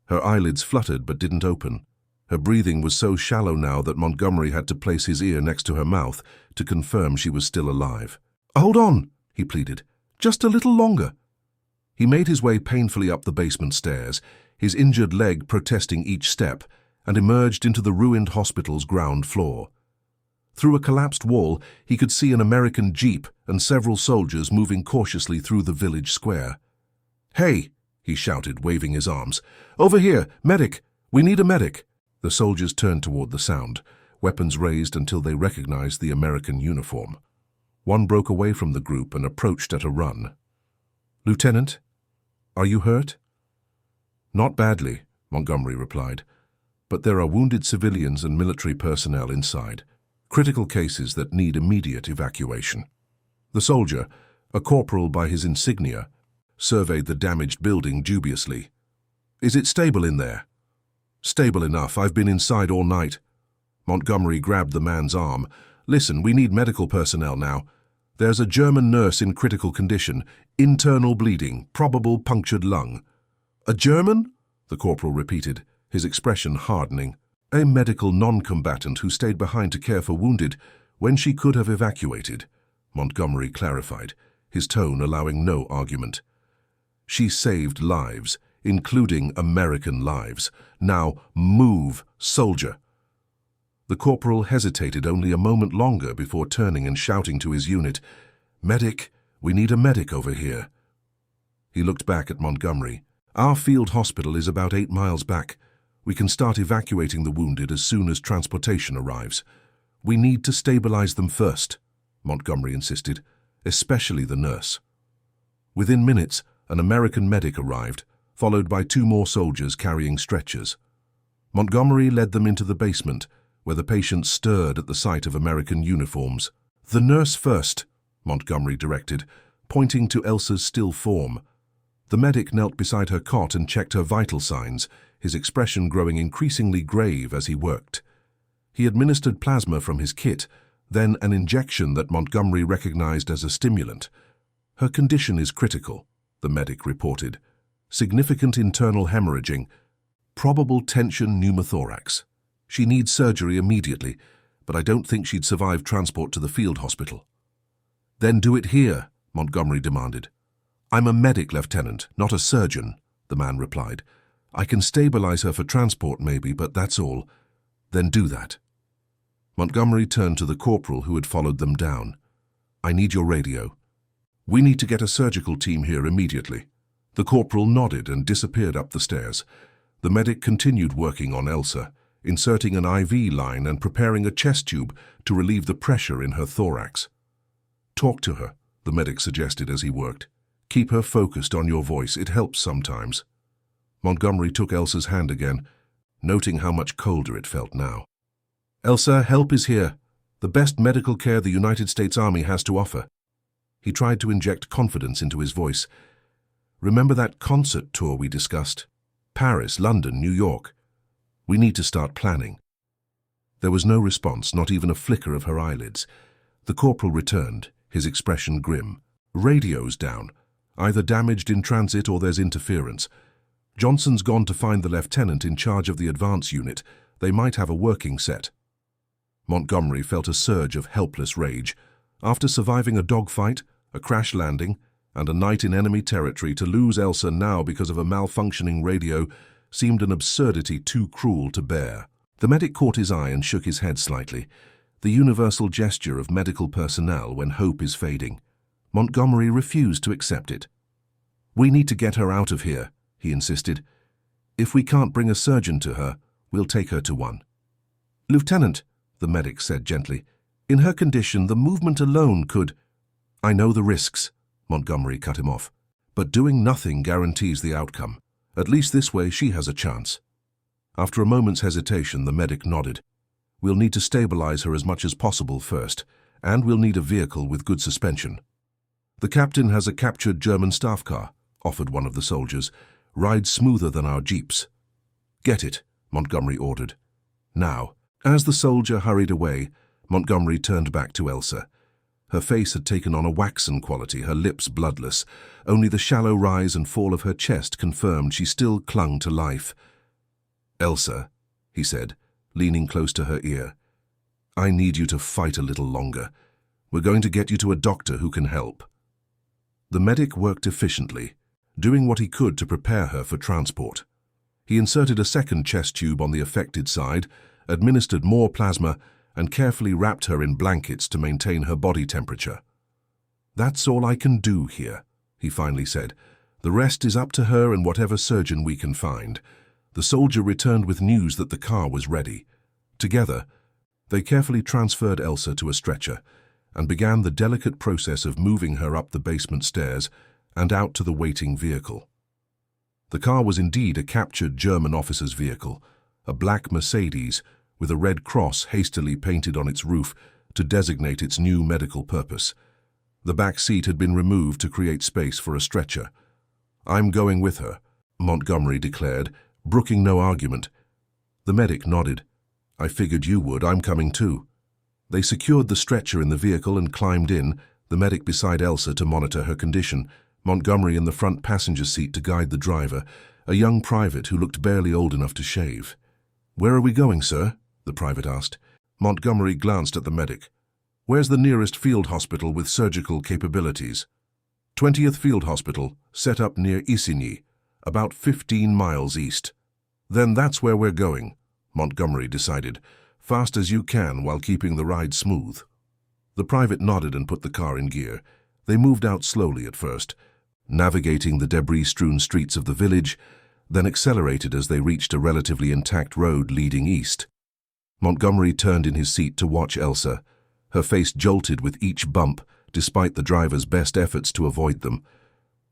Her eyelids fluttered but didn't open. Her breathing was so shallow now that Montgomery had to place his ear next to her mouth to confirm she was still alive. "Hold on," he pleaded. "Just a little longer." He made his way painfully up the basement stairs, his injured leg protesting each step, and emerged into the ruined hospital's ground floor. Through a collapsed wall, he could see an American jeep and several soldiers moving cautiously through the village square. "Hey!" he shouted, waving his arms. "Over here! Medic! We need a medic!" The soldiers turned toward the sound, weapons raised until they recognized the American uniform. One broke away from the group and approached at a run. "Lieutenant, are you hurt?" "Not badly," Montgomery replied, "but there are wounded civilians and military personnel inside. Critical cases that need immediate evacuation." The soldier, a corporal by his insignia, surveyed the damaged building dubiously. "Is it stable in there?" "Stable enough. I've been inside all night." Montgomery grabbed the man's arm. "Listen, we need medical personnel now. There's a German nurse in critical condition, internal bleeding, probable punctured lung." "A German?" the corporal repeated, his expression hardening. "A medical non-combatant who stayed behind to care for wounded when she could have evacuated," Montgomery clarified, his tone allowing no argument. "She saved lives, including American lives. Now move, soldier." The corporal hesitated only a moment longer before turning and shouting to his unit, "Medic, we need a medic over here." He looked back at Montgomery. "Our field hospital is about 8 miles back. We can start evacuating the wounded as soon as transportation arrives. We need to stabilize them first," Montgomery insisted, "especially the nurse." Within minutes, an American medic arrived, followed by 2 more soldiers carrying stretchers. Montgomery led them into the basement, where the patients stirred at the sight of American uniforms. "The nurse first," Montgomery directed, pointing to Elsa's still form. The medic knelt beside her cot and checked her vital signs, his expression growing increasingly grave as he worked. He administered plasma from his kit, then an injection that Montgomery recognized as a stimulant. "Her condition is critical," the medic reported. "Significant internal hemorrhaging, probable tension pneumothorax. She needs surgery immediately, but I don't think she'd survive transport to the field hospital." "Then do it here," Montgomery demanded. "I'm a medic, Lieutenant, not a surgeon," the man replied. "I can stabilize her for transport maybe, but that's all. Then do that." Montgomery turned to the corporal who had followed them down. "I need your radio. We need to get a surgical team here immediately." The corporal nodded and disappeared up the stairs. The medic continued working on Elsa, inserting an IV line and preparing a chest tube to relieve the pressure in her thorax. "Talk to her," the medic suggested as he worked. "Keep her focused on your voice. It helps sometimes." Montgomery took Elsa's hand again, noting how much colder it felt now. "Elsa, help is here. The best medical care the United States Army has to offer." He tried to inject confidence into his voice. "Remember that concert tour we discussed? Paris, London, New York. We need to start planning." There was no response, not even a flicker of her eyelids. The corporal returned, his expression grim. "Radio's down. Either damaged in transit or there's interference. Johnson's gone to find the lieutenant in charge of the advance unit. They might have a working set." Montgomery felt a surge of helpless rage. After surviving a dogfight, a crash landing, and a night in enemy territory, to lose Elsa now because of a malfunctioning radio seemed an absurdity too cruel to bear. The medic caught his eye and shook his head slightly, the universal gesture of medical personnel when hope is fading. Montgomery refused to accept it. "We need to get her out of here," he insisted. "If we can't bring a surgeon to her, we'll take her to one." "Lieutenant," the medic said gently, "in her condition, the movement alone could—" I know the risks, Montgomery cut him off, but doing nothing guarantees the outcome. At least this way she has a chance. After a moment's hesitation, the medic nodded. We'll need to stabilize her as much as possible first, and we'll need a vehicle with good suspension. The captain has a captured German staff car, offered one of the soldiers. Rides smoother than our jeeps. Get it, Montgomery ordered. Now. As the soldier hurried away, Montgomery turned back to Elsa. Her face had taken on a waxen quality, her lips bloodless. Only the shallow rise and fall of her chest confirmed she still clung to life. Elsa, he said, leaning close to her ear, I need you to fight a little longer. We're going to get you to a doctor who can help. The medic worked efficiently, doing what he could to prepare her for transport. He inserted a second chest tube on the affected side, administered more plasma, and carefully wrapped her in blankets to maintain her body temperature. That's all I can do here, he finally said. The rest is up to her and whatever surgeon we can find. The soldier returned with news that the car was ready. Together, they carefully transferred Elsa to a stretcher and began the delicate process of moving her up the basement stairs and out to the waiting vehicle. The car was indeed a captured German officer's vehicle, a black Mercedes with a red cross hastily painted on its roof to designate its new medical purpose. The back seat had been removed to create space for a stretcher. I'm going with her, Montgomery declared, brooking no argument. The medic nodded. I figured you would. I'm coming too. They secured the stretcher in the vehicle and climbed in, the medic beside Elsa to monitor her condition, Montgomery in the front passenger seat to guide the driver, a young private who looked barely old enough to shave. Where are we going, sir? The private asked. Montgomery glanced at the medic. Where's the nearest field hospital with surgical capabilities? 20th Field Hospital, set up near Isigny, about 15 miles east. Then that's where we're going, Montgomery decided. Fast as you can while keeping the ride smooth. The private nodded and put the car in gear. They moved out slowly at first, navigating the debris-strewn streets of the village, then accelerated as they reached a relatively intact road leading east. Montgomery turned in his seat to watch Elsa. Her face jolted with each bump, despite the driver's best efforts to avoid them.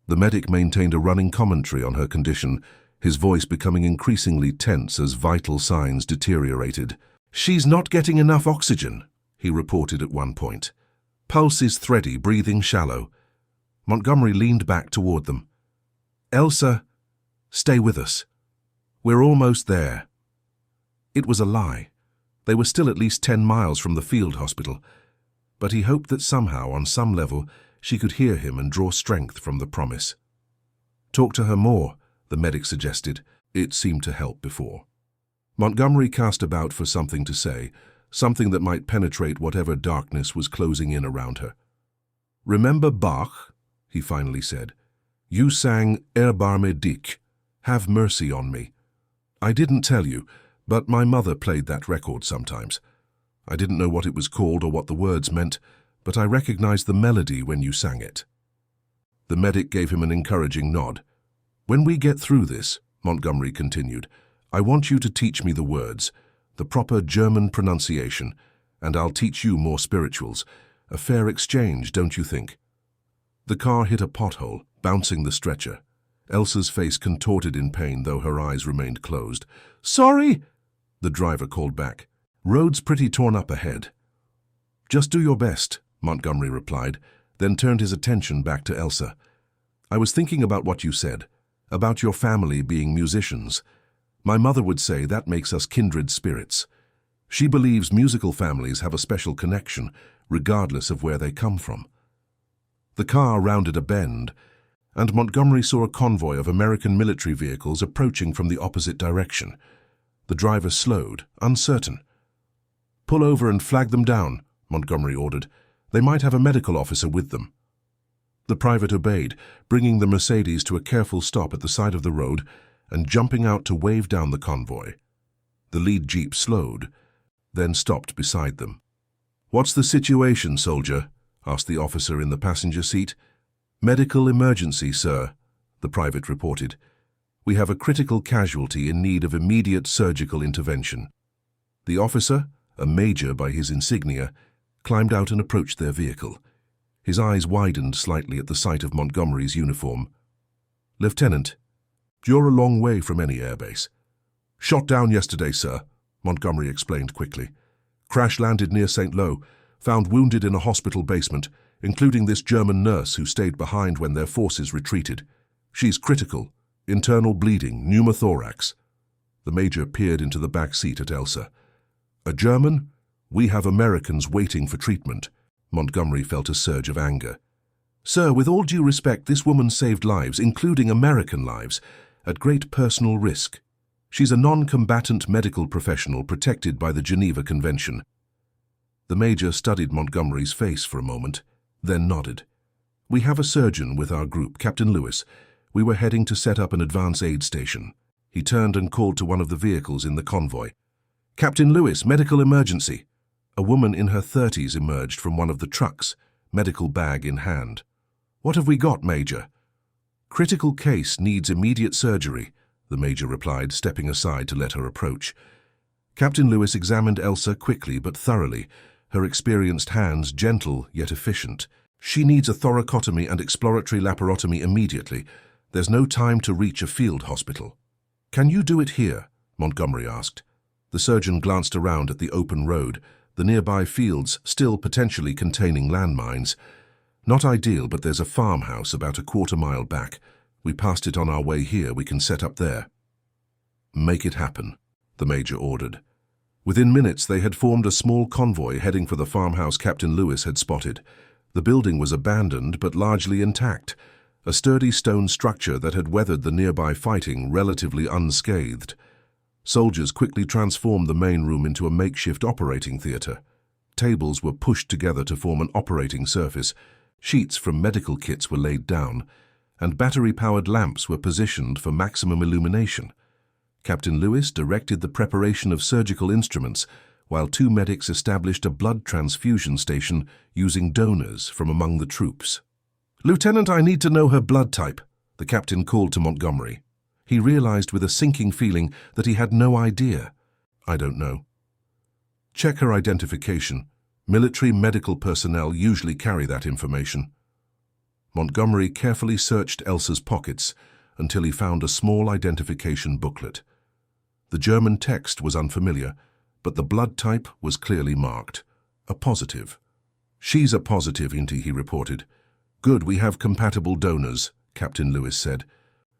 The medic maintained a running commentary on her condition, his voice becoming increasingly tense as vital signs deteriorated. She's not getting enough oxygen, he reported at one point. Pulse is thready, breathing shallow. Montgomery leaned back toward them. Elsa, stay with us. We're almost there. It was a lie. They were still at least 10 miles from the field hospital, but he hoped that somehow, on some level, she could hear him and draw strength from the promise. Talk to her more, the medic suggested. It seemed to help before. Montgomery cast about for something to say, something that might penetrate whatever darkness was closing in around her. Remember Bach? He finally said. You sang Erbarme dich, Have Mercy on Me. I didn't tell you, but my mother played that record sometimes. I didn't know what it was called or what the words meant, but I recognized the melody when you sang it. The medic gave him an encouraging nod. When we get through this, Montgomery continued, I want you to teach me the words, the proper German pronunciation, and I'll teach you more spirituals. A fair exchange, don't you think? The car hit a pothole, bouncing the stretcher. Elsa's face contorted in pain, though her eyes remained closed. Sorry, the driver called back. Road's pretty torn up ahead. Just do your best, Montgomery replied, then turned his attention back to Elsa. I was thinking about what you said, about your family being musicians. My mother would say that makes us kindred spirits. She believes musical families have a special connection, regardless of where they come from. The car rounded a bend, and Montgomery saw a convoy of American military vehicles approaching from the opposite direction. The driver slowed, uncertain. Pull over and flag them down, Montgomery ordered. They might have a medical officer with them. The private obeyed, bringing the Mercedes to a careful stop at the side of the road and jumping out to wave down the convoy. The lead jeep slowed, then stopped beside them. What's the situation, soldier? Asked the officer in the passenger seat. Medical emergency, sir, the private reported. We have a critical casualty in need of immediate surgical intervention. The officer, a major by his insignia, climbed out and approached their vehicle. His eyes widened slightly at the sight of Montgomery's uniform. "Lieutenant, you're a long way from any airbase." "Shot down yesterday, sir," Montgomery explained quickly. "Crash-landed near St. Lo, found wounded in a hospital basement, including this German nurse who stayed behind when their forces retreated. She's critical, internal bleeding, pneumothorax." The major peered into the back seat at Elsa. "A German? We have Americans waiting for treatment." Montgomery felt a surge of anger. "Sir, with all due respect, this woman saved lives, including American lives, at great personal risk. She's a non-combatant medical professional protected by the Geneva Convention." The major studied Montgomery's face for a moment, then nodded. "We have a surgeon with our group, Captain Lewis. We were heading to set up an advance aid station." He turned and called to one of the vehicles in the convoy. "Captain Lewis, medical emergency." A woman in her 30s emerged from one of the trucks, medical bag in hand. "What have we got, Major?" "Critical case, needs immediate surgery," the major replied, stepping aside to let her approach. Captain Lewis examined Elsa quickly but thoroughly, her experienced hands gentle yet efficient. "She needs a thoracotomy and exploratory laparotomy immediately. There's no time to reach a field hospital." "Can you do it here?" Montgomery asked. The surgeon glanced around at the open road, the nearby fields still potentially containing landmines. "Not ideal, but there's a farmhouse about a quarter-mile back. We passed it on our way here. We can set up there." "Make it happen," the major ordered. Within minutes, they had formed a small convoy heading for the farmhouse Captain Lewis had spotted. The building was abandoned but largely intact, a sturdy stone structure that had weathered the nearby fighting relatively unscathed. Soldiers quickly transformed the main room into a makeshift operating theater. Tables were pushed together to form an operating surface, sheets from medical kits were laid down, and battery-powered lamps were positioned for maximum illumination. Captain Lewis directed the preparation of surgical instruments, while two medics established a blood transfusion station using donors from among the troops. "Lieutenant, I need to know her blood type," the captain called to Montgomery. He realized with a sinking feeling that he had no idea. "I don't know." "Check her identification. Military medical personnel usually carry that information." Montgomery carefully searched Elsa's pockets until he found a small identification booklet. The German text was unfamiliar, but the blood type was clearly marked. A positive. "She's a positive, Inti," he reported. "Good, we have compatible donors," Captain Lewis said.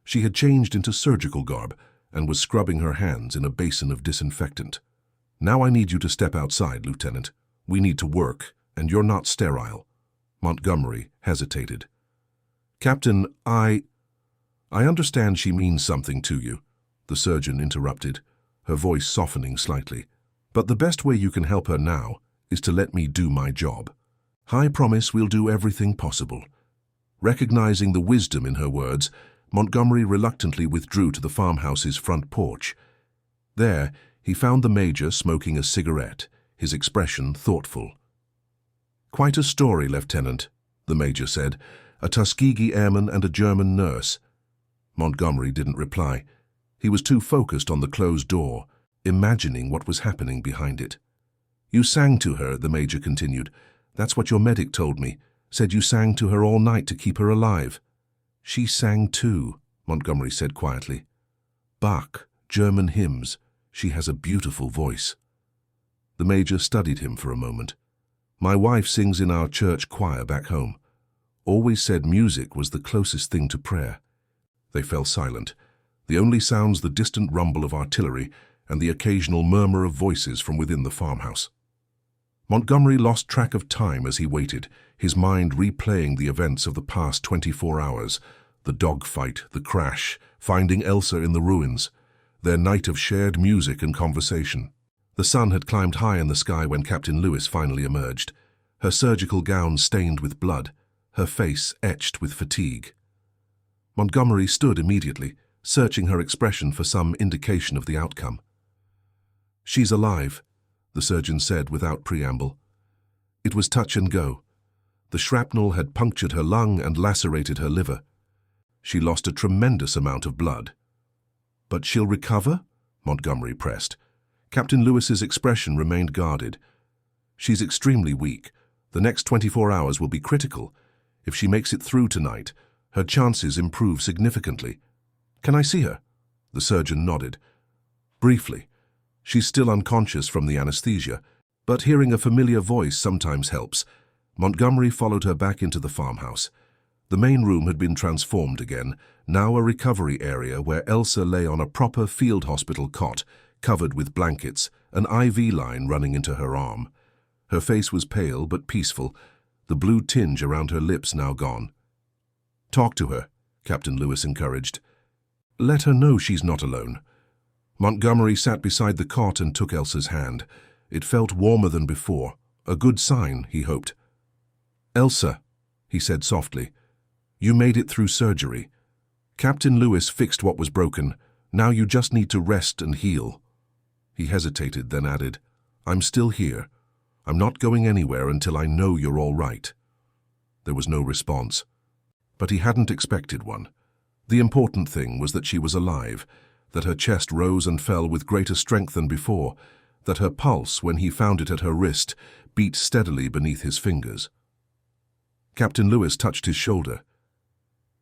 She had changed into surgical garb and was scrubbing her hands in a basin of disinfectant. "Now I need you to step outside, Lieutenant. We need to work, and you're not sterile." Montgomery hesitated. "Captain, I understand she means something to you," the surgeon interrupted, her voice softening slightly. "But the best way you can help her now is to let me do my job. I promise we'll do everything possible." Recognizing the wisdom in her words, Montgomery reluctantly withdrew to the farmhouse's front porch. There, he found the major smoking a cigarette, his expression thoughtful. "Quite a story, Lieutenant," the major said. "A Tuskegee airman and a German nurse." Montgomery didn't reply. He was too focused on the closed door, imagining what was happening behind it. "You sang to her," the major continued. "That's what your medic told me. Said you sang to her all night to keep her alive." "She sang too," Montgomery said quietly. "Bach, German hymns. She has a beautiful voice." The major studied him for a moment. "My wife sings in our church choir back home. Always said music was the closest thing to prayer." They fell silent. The only sounds the distant rumble of artillery and the occasional murmur of voices from within the farmhouse. Montgomery lost track of time as he waited, his mind replaying the events of the past 24 hours, the dogfight, the crash, finding Elsa in the ruins, their night of shared music and conversation. The sun had climbed high in the sky when Captain Lewis finally emerged, her surgical gown stained with blood, her face etched with fatigue. Montgomery stood immediately, searching her expression for some indication of the outcome. "She's alive," the surgeon said without preamble. It was touch and go. The shrapnel had punctured her lung and lacerated her liver. She lost a tremendous amount of blood. "But she'll recover?" Montgomery pressed. Captain Lewis's expression remained guarded. "She's extremely weak. The next 24 hours will be critical. If she makes it through tonight, her chances improve significantly. Can I see her? The surgeon nodded. Briefly. She's still unconscious from the anesthesia, but hearing a familiar voice sometimes helps. Montgomery followed her back into the farmhouse. The main room had been transformed again, now a recovery area where Elsa lay on a proper field hospital cot, covered with blankets, an IV line running into her arm. Her face was pale but peaceful, the blue tinge around her lips now gone. "Talk to her," Captain Lewis encouraged. "Let her know she's not alone." Montgomery sat beside the cot and took Elsa's hand. It felt warmer than before, a good sign, he hoped. "Elsa," he said softly, "you made it through surgery. Captain Lewis fixed what was broken. Now you just need to rest and heal." He hesitated, then added, "I'm still here. I'm not going anywhere until I know you're all right." There was no response. But he hadn't expected one. The important thing was that she was alive, that her chest rose and fell with greater strength than before, that her pulse, when he found it at her wrist, beat steadily beneath his fingers. Captain Lewis touched his shoulder.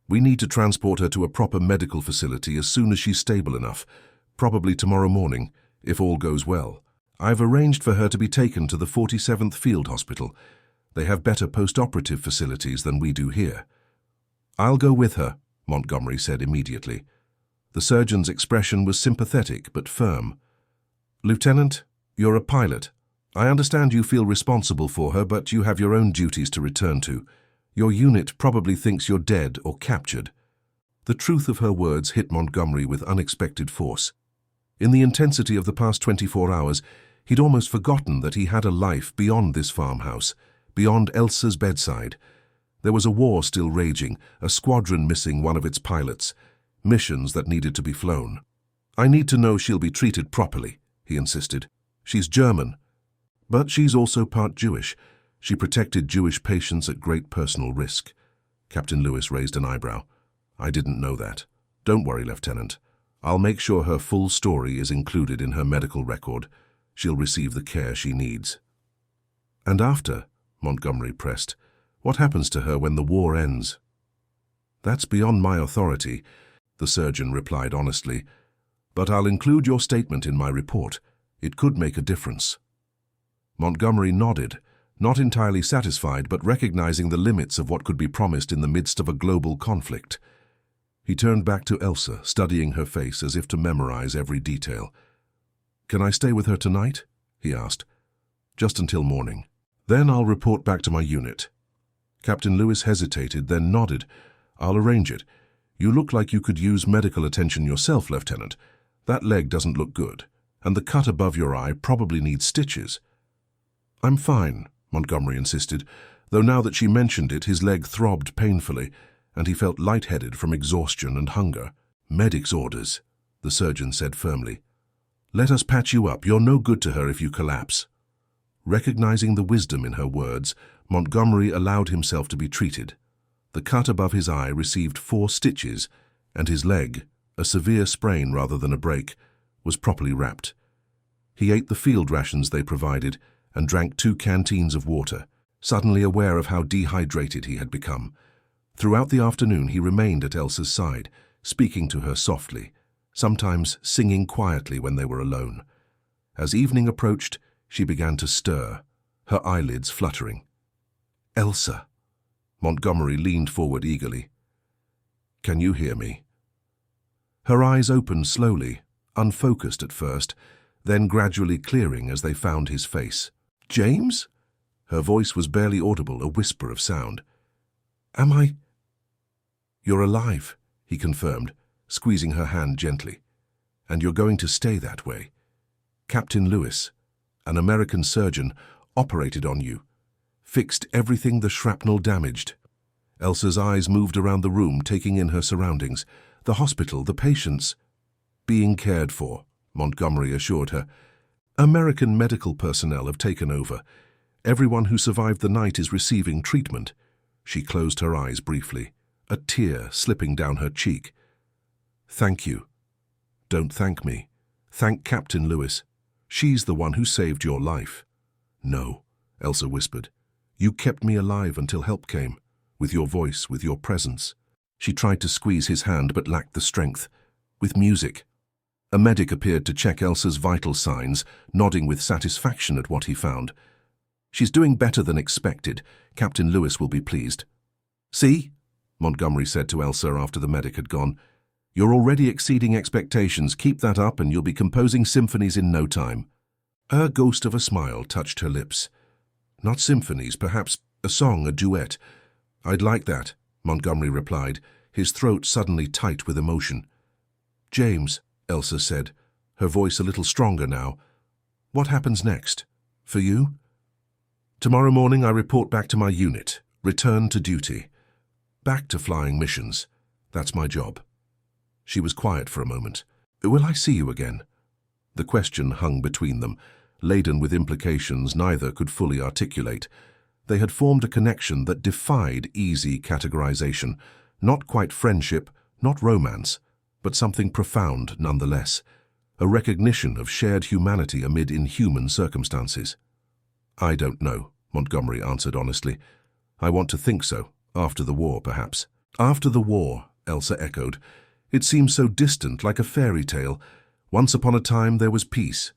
"We need to transport her to a proper medical facility as soon as she's stable enough, probably tomorrow morning, if all goes well. I've arranged for her to be taken to the 47th Field Hospital. They have better post-operative facilities than we do here." "I'll go with her," Montgomery said immediately. The surgeon's expression was sympathetic but firm. "Lieutenant, you're a pilot. I understand you feel responsible for her, but you have your own duties to return to. Your unit probably thinks you're dead or captured." The truth of her words hit Montgomery with unexpected force. In the intensity of the past 24 hours, he'd almost forgotten that he had a life beyond this farmhouse, beyond Elsa's bedside. There was a war still raging, a squadron missing one of its pilots, missions that needed to be flown. "I need to know she'll be treated properly," he insisted. "She's German, but she's also part Jewish. She protected Jewish patients at great personal risk." Captain Lewis raised an eyebrow. "I didn't know that. Don't worry, Lieutenant. I'll make sure her full story is included in her medical record. She'll receive the care she needs." "And after," Montgomery pressed, "what happens to her when the war ends?" "That's beyond my authority," the surgeon replied honestly, "but I'll include your statement in my report. It could make a difference." Montgomery nodded, not entirely satisfied but recognizing the limits of what could be promised in the midst of a global conflict. He turned back to Elsa, studying her face as if to memorize every detail. "Can I stay with her tonight?" he asked. "Just until morning. Then I'll report back to my unit." Captain Lewis hesitated, then nodded. "I'll arrange it. You look like you could use medical attention yourself, Lieutenant. That leg doesn't look good, and the cut above your eye probably needs stitches." "I'm fine," Montgomery insisted, though now that she mentioned it, his leg throbbed painfully, and he felt lightheaded from exhaustion and hunger. "Medic's orders," the surgeon said firmly. "Let us patch you up. You're no good to her if you collapse." Recognizing the wisdom in her words, Montgomery allowed himself to be treated. The cut above his eye received 4 stitches, and his leg, a severe sprain rather than a break, was properly wrapped. He ate the field rations they provided and drank 2 canteens of water, suddenly aware of how dehydrated he had become. Throughout the afternoon he remained at Elsa's side, speaking to her softly, sometimes singing quietly when they were alone. As evening approached, she began to stir, her eyelids fluttering. "Elsa!" Montgomery leaned forward eagerly. "Can you hear me?" Her eyes opened slowly, unfocused at first, then gradually clearing as they found his face. "James?" Her voice was barely audible, a whisper of sound. "Am I—" "You're alive," he confirmed, squeezing her hand gently. "And you're going to stay that way. Captain Lewis, an American surgeon, operated on you, fixed everything the shrapnel damaged." Elsa's eyes moved around the room, taking in her surroundings. The hospital, the patients. "Being cared for," Montgomery assured her. "American medical personnel have taken over. Everyone who survived the night is receiving treatment." She closed her eyes briefly, a tear slipping down her cheek. "Thank you." "Don't thank me. Thank Captain Lewis. She's the one who saved your life." "No," Elsa whispered. You kept me alive until help came, with your voice, with your presence. She tried to squeeze his hand but lacked the strength. With music. A medic appeared to check Elsa's vital signs, nodding with satisfaction at what he found. She's doing better than expected. Captain Lewis will be pleased. See? Montgomery said to Elsa after the medic had gone. You're already exceeding expectations. Keep that up and you'll be composing symphonies in no time. A ghost of a smile touched her lips. Not symphonies, perhaps a song, a duet. I'd like that, Montgomery replied, his throat suddenly tight with emotion. James, Elsa said, her voice a little stronger now. What happens next? For you? Tomorrow morning I report back to my unit. Return to duty. Back to flying missions. That's my job. She was quiet for a moment. Will I see you again? The question hung between them, laden with implications neither could fully articulate. They had formed a connection that defied easy categorization. Not quite friendship, not romance, but something profound nonetheless. A recognition of shared humanity amid inhuman circumstances. I don't know, Montgomery answered honestly. I want to think so, after the war perhaps. After the war, Elsa echoed. It seems so distant, like a fairy tale. Once upon a time there was peace.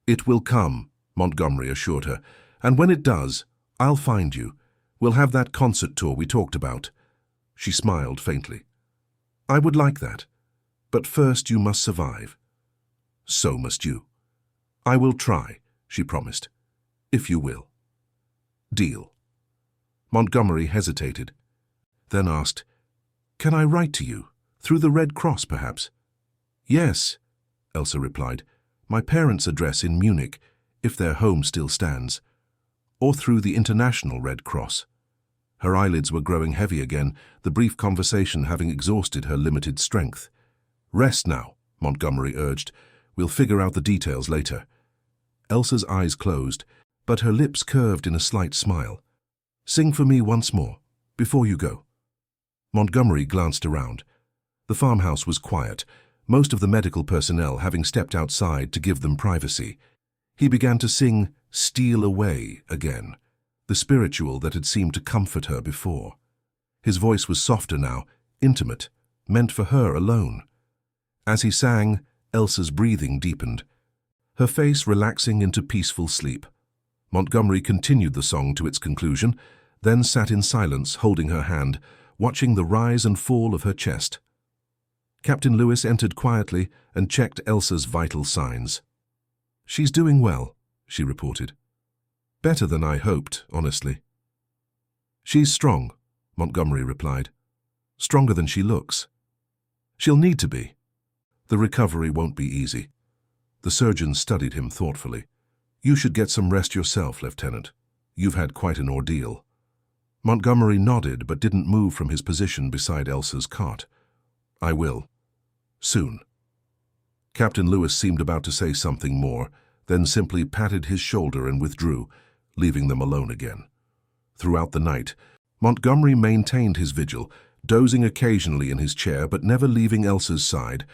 It will come, Montgomery assured her, and when it does, I'll find you. We'll have that concert tour we talked about. She smiled faintly. I would like that, but first you must survive. So must you. I will try, she promised, if you will. Deal. Montgomery hesitated, then asked, Can I write to you? Through the Red Cross, perhaps? Yes, Elsa replied. My parents' address in Munich, if their home still stands. Or through the International Red Cross. Her eyelids were growing heavy again, the brief conversation having exhausted her limited strength. Rest now, Montgomery urged. We'll figure out the details later. Elsa's eyes closed, but her lips curved in a slight smile. Sing for me once more, before you go. Montgomery glanced around. The farmhouse was quiet, most of the medical personnel having stepped outside to give them privacy. He began to sing Steal Away again, the spiritual that had seemed to comfort her before. His voice was softer now, intimate, meant for her alone. As he sang, Elsa's breathing deepened, her face relaxing into peaceful sleep. Montgomery continued the song to its conclusion, then sat in silence, holding her hand, watching the rise and fall of her chest. Captain Lewis entered quietly and checked Elsa's vital signs. She's doing well, she reported. Better than I hoped, honestly. She's strong, Montgomery replied. Stronger than she looks. She'll need to be. The recovery won't be easy. The surgeon studied him thoughtfully. You should get some rest yourself, Lieutenant. You've had quite an ordeal. Montgomery nodded but didn't move from his position beside Elsa's cot. I will. Soon. Captain Lewis seemed about to say something more, then simply patted his shoulder and withdrew, leaving them alone again. Throughout the night, Montgomery maintained his vigil, dozing occasionally in his chair but never leaving Elsa's side.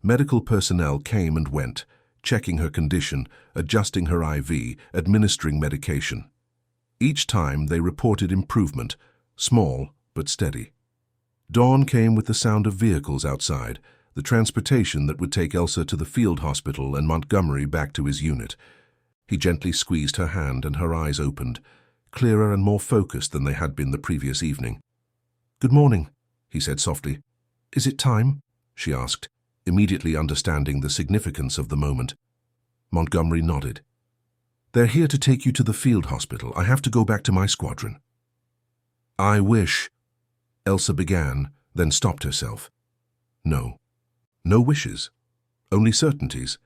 Medical personnel came and went, checking her condition, adjusting her IV, administering medication. Each time they reported improvement, small but steady. Dawn came with the sound of vehicles outside, the transportation that would take Elsa to the field hospital and Montgomery back to his unit. He gently squeezed her hand and her eyes opened, clearer and more focused than they had been the previous evening. Good morning, he said softly. Is it time? She asked, immediately understanding the significance of the moment. Montgomery nodded. They're here to take you to the field hospital. I have to go back to my squadron. I wish... Elsa began, then stopped herself. No. No wishes. Only certainties.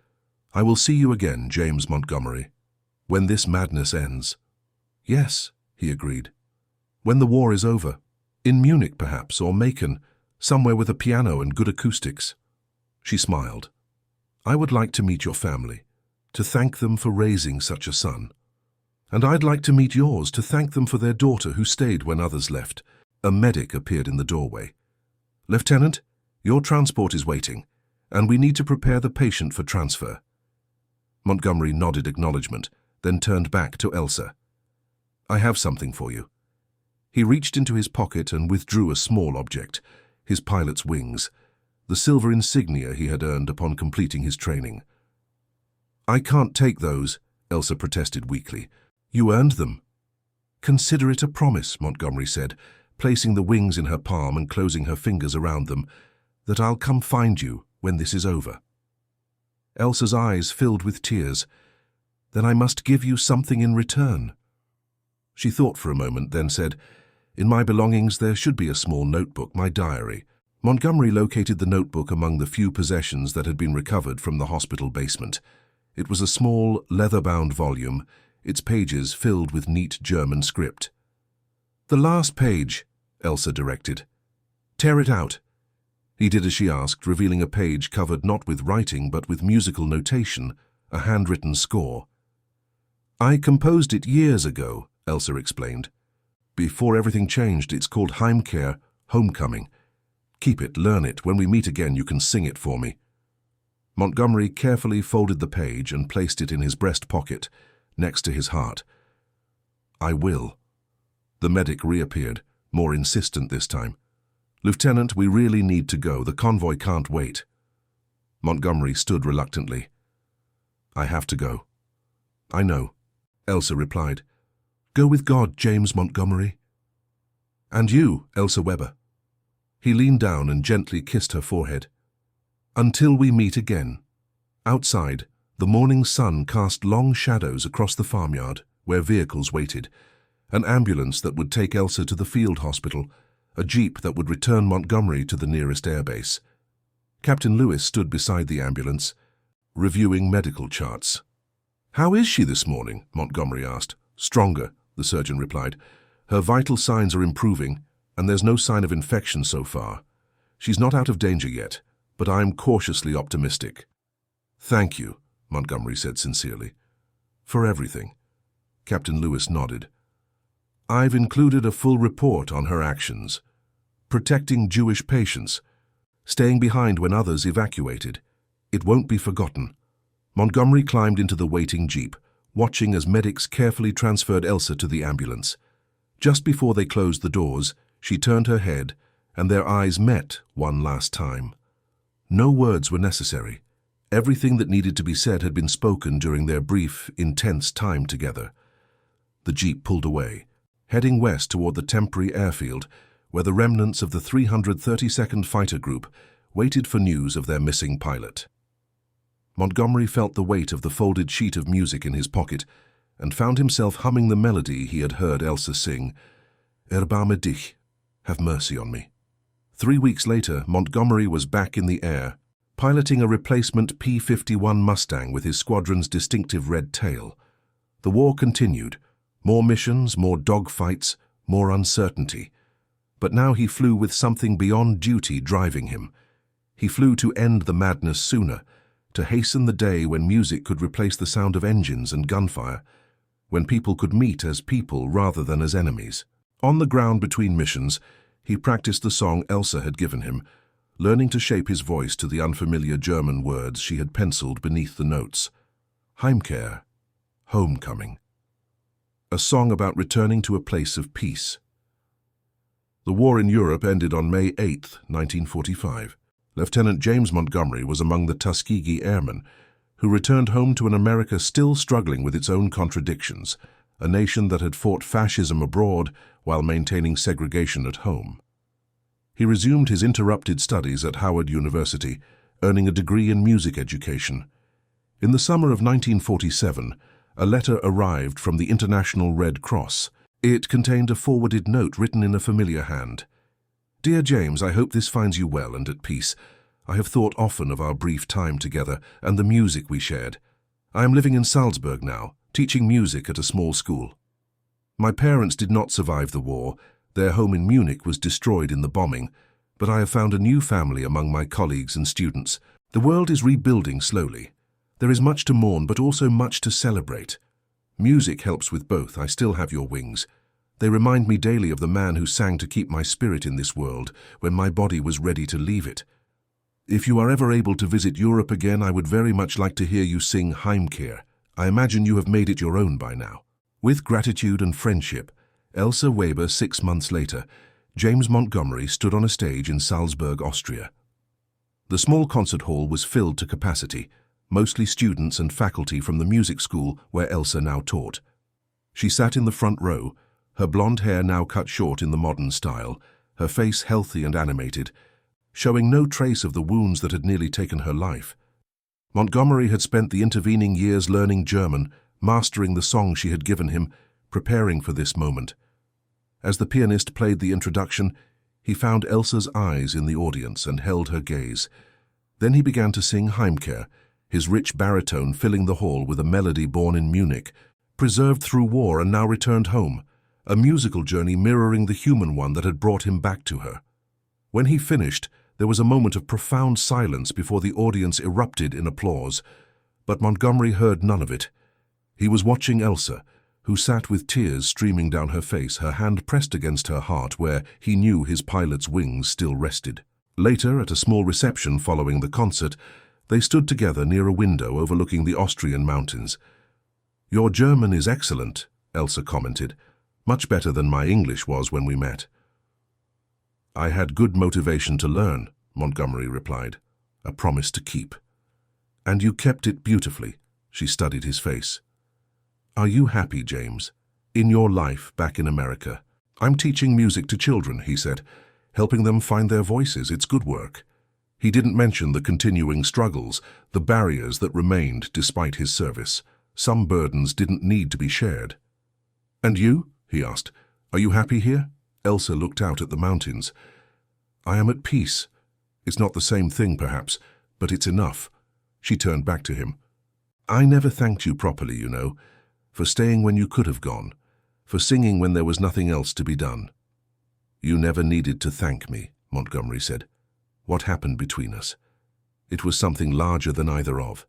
I will see you again, James Montgomery. When this madness ends. Yes, he agreed. When the war is over. In Munich, perhaps, or Macon, somewhere with a piano and good acoustics. She smiled. I would like to meet your family, to thank them for raising such a son. And I'd like to meet yours, to thank them for their daughter who stayed when others left. A medic appeared in the doorway. Lieutenant, your transport is waiting, and we need to prepare the patient for transfer. Montgomery nodded acknowledgement, then turned back to Elsa. I have something for you. He reached into his pocket and withdrew a small object, his pilot's wings, the silver insignia he had earned upon completing his training. I can't take those, Elsa protested weakly. You earned them. Consider it a promise, Montgomery said, placing the wings in her palm and closing her fingers around them, that I'll come find you when this is over. Elsa's eyes filled with tears. Then I must give you something in return. She thought for a moment, then said, In my belongings there should be a small notebook, my diary. Montgomery located the notebook among the few possessions that had been recovered from the hospital basement. It was a small, leather-bound volume, its pages filled with neat German script. The last page, Elsa directed. Tear it out. He did as she asked, revealing a page covered not with writing but with musical notation, a handwritten score. I composed it years ago, Elsa explained. Before everything changed, it's called Heimkehr, Homecoming. Keep it, learn it. When we meet again, you can sing it for me. Montgomery carefully folded the page and placed it in his breast pocket, next to his heart. I will. The medic reappeared, more insistent this time. Lieutenant, we really need to go. The convoy can't wait. Montgomery stood reluctantly. I have to go. I know, Elsa replied. Go with God, James Montgomery. And you, Elsa Weber. He leaned down and gently kissed her forehead. Until we meet again. Outside, the morning sun cast long shadows across the farmyard, where vehicles waited. An ambulance that would take Elsa to the field hospital, a jeep that would return Montgomery to the nearest airbase. Captain Lewis stood beside the ambulance, reviewing medical charts. How is she this morning? Montgomery asked. Stronger, the surgeon replied. Her vital signs are improving, and there's no sign of infection so far. She's not out of danger yet, but I'm cautiously optimistic. Thank you, Montgomery said sincerely. For everything. Captain Lewis nodded. I've included a full report on her actions. Protecting Jewish patients. Staying behind when others evacuated. It won't be forgotten. Montgomery climbed into the waiting jeep, watching as medics carefully transferred Elsa to the ambulance. Just before they closed the doors, she turned her head, and their eyes met one last time. No words were necessary. Everything that needed to be said had been spoken during their brief, intense time together. The jeep pulled away, heading west toward the temporary airfield, where the remnants of the 332nd Fighter Group waited for news of their missing pilot. Montgomery felt the weight of the folded sheet of music in his pocket and found himself humming the melody he had heard Elsa sing, Erbarme dich, have mercy on me. 3 weeks later, Montgomery was back in the air, piloting a replacement P-51 Mustang with his squadron's distinctive red tail. The war continued. More missions, more dogfights, more uncertainty. But now he flew with something beyond duty driving him. He flew to end the madness sooner, to hasten the day when music could replace the sound of engines and gunfire, when people could meet as people rather than as enemies. On the ground between missions, he practiced the song Elsa had given him, learning to shape his voice to the unfamiliar German words she had penciled beneath the notes. Heimkehr, Homecoming. A song about returning to a place of peace. The war in Europe ended on May 8, 1945. Lieutenant James Montgomery was among the Tuskegee Airmen, who returned home to an America still struggling with its own contradictions, a nation that had fought fascism abroad while maintaining segregation at home. He resumed his interrupted studies at Howard University, earning a degree in music education. In the summer of 1947, a letter arrived from the International Red Cross. It contained a forwarded note written in a familiar hand. Dear James, I hope this finds you well and at peace. I have thought often of our brief time together and the music we shared. I am living in Salzburg now, teaching music at a small school. My parents did not survive the war. Their home in Munich was destroyed in the bombing, but I have found a new family among my colleagues and students. The world is rebuilding slowly. There is much to mourn, but also much to celebrate. Music helps with both. I still have your wings. They remind me daily of the man who sang to keep my spirit in this world when my body was ready to leave it. If you are ever able to visit Europe again, I would very much like to hear you sing Heimkehr. I imagine you have made it your own by now. With gratitude and friendship, Elsa Weber 6 months later, James Montgomery stood on a stage in Salzburg, Austria. The small concert hall was filled to capacity, mostly students and faculty from the music school where Elsa now taught. She sat in the front row, her blonde hair now cut short in the modern style, her face healthy and animated, showing no trace of the wounds that had nearly taken her life. Montgomery had spent the intervening years learning German, mastering the song she had given him, preparing for this moment. As the pianist played the introduction, he found Elsa's eyes in the audience and held her gaze. Then he began to sing Heimkehr, his rich baritone filling the hall with a melody born in Munich, preserved through war and now returned home, a musical journey mirroring the human one that had brought him back to her. When he finished, there was a moment of profound silence before the audience erupted in applause, but Montgomery heard none of it. He was watching Elsa, who sat with tears streaming down her face, her hand pressed against her heart where he knew his pilot's wings still rested. Later, at a small reception following the concert, they stood together near a window overlooking the Austrian mountains. "Your German is excellent," Elsa commented. "Much better than my English was when we met." "I had good motivation to learn," Montgomery replied. "A promise to keep." "And you kept it beautifully." She studied his face. "Are you happy, James, in your life back in America?" "I'm teaching music to children," he said, "helping them find their voices. It's good work." He didn't mention the continuing struggles, the barriers that remained despite his service. Some burdens didn't need to be shared. "And you?" he asked. "Are you happy here?" Elsa looked out at the mountains. "I am at peace. It's not the same thing, perhaps, but it's enough." She turned back to him. "I never thanked you properly, you know, for staying when you could have gone, for singing when there was nothing else to be done." "You never needed to thank me," Montgomery said. "What happened between us? It was something larger than either of."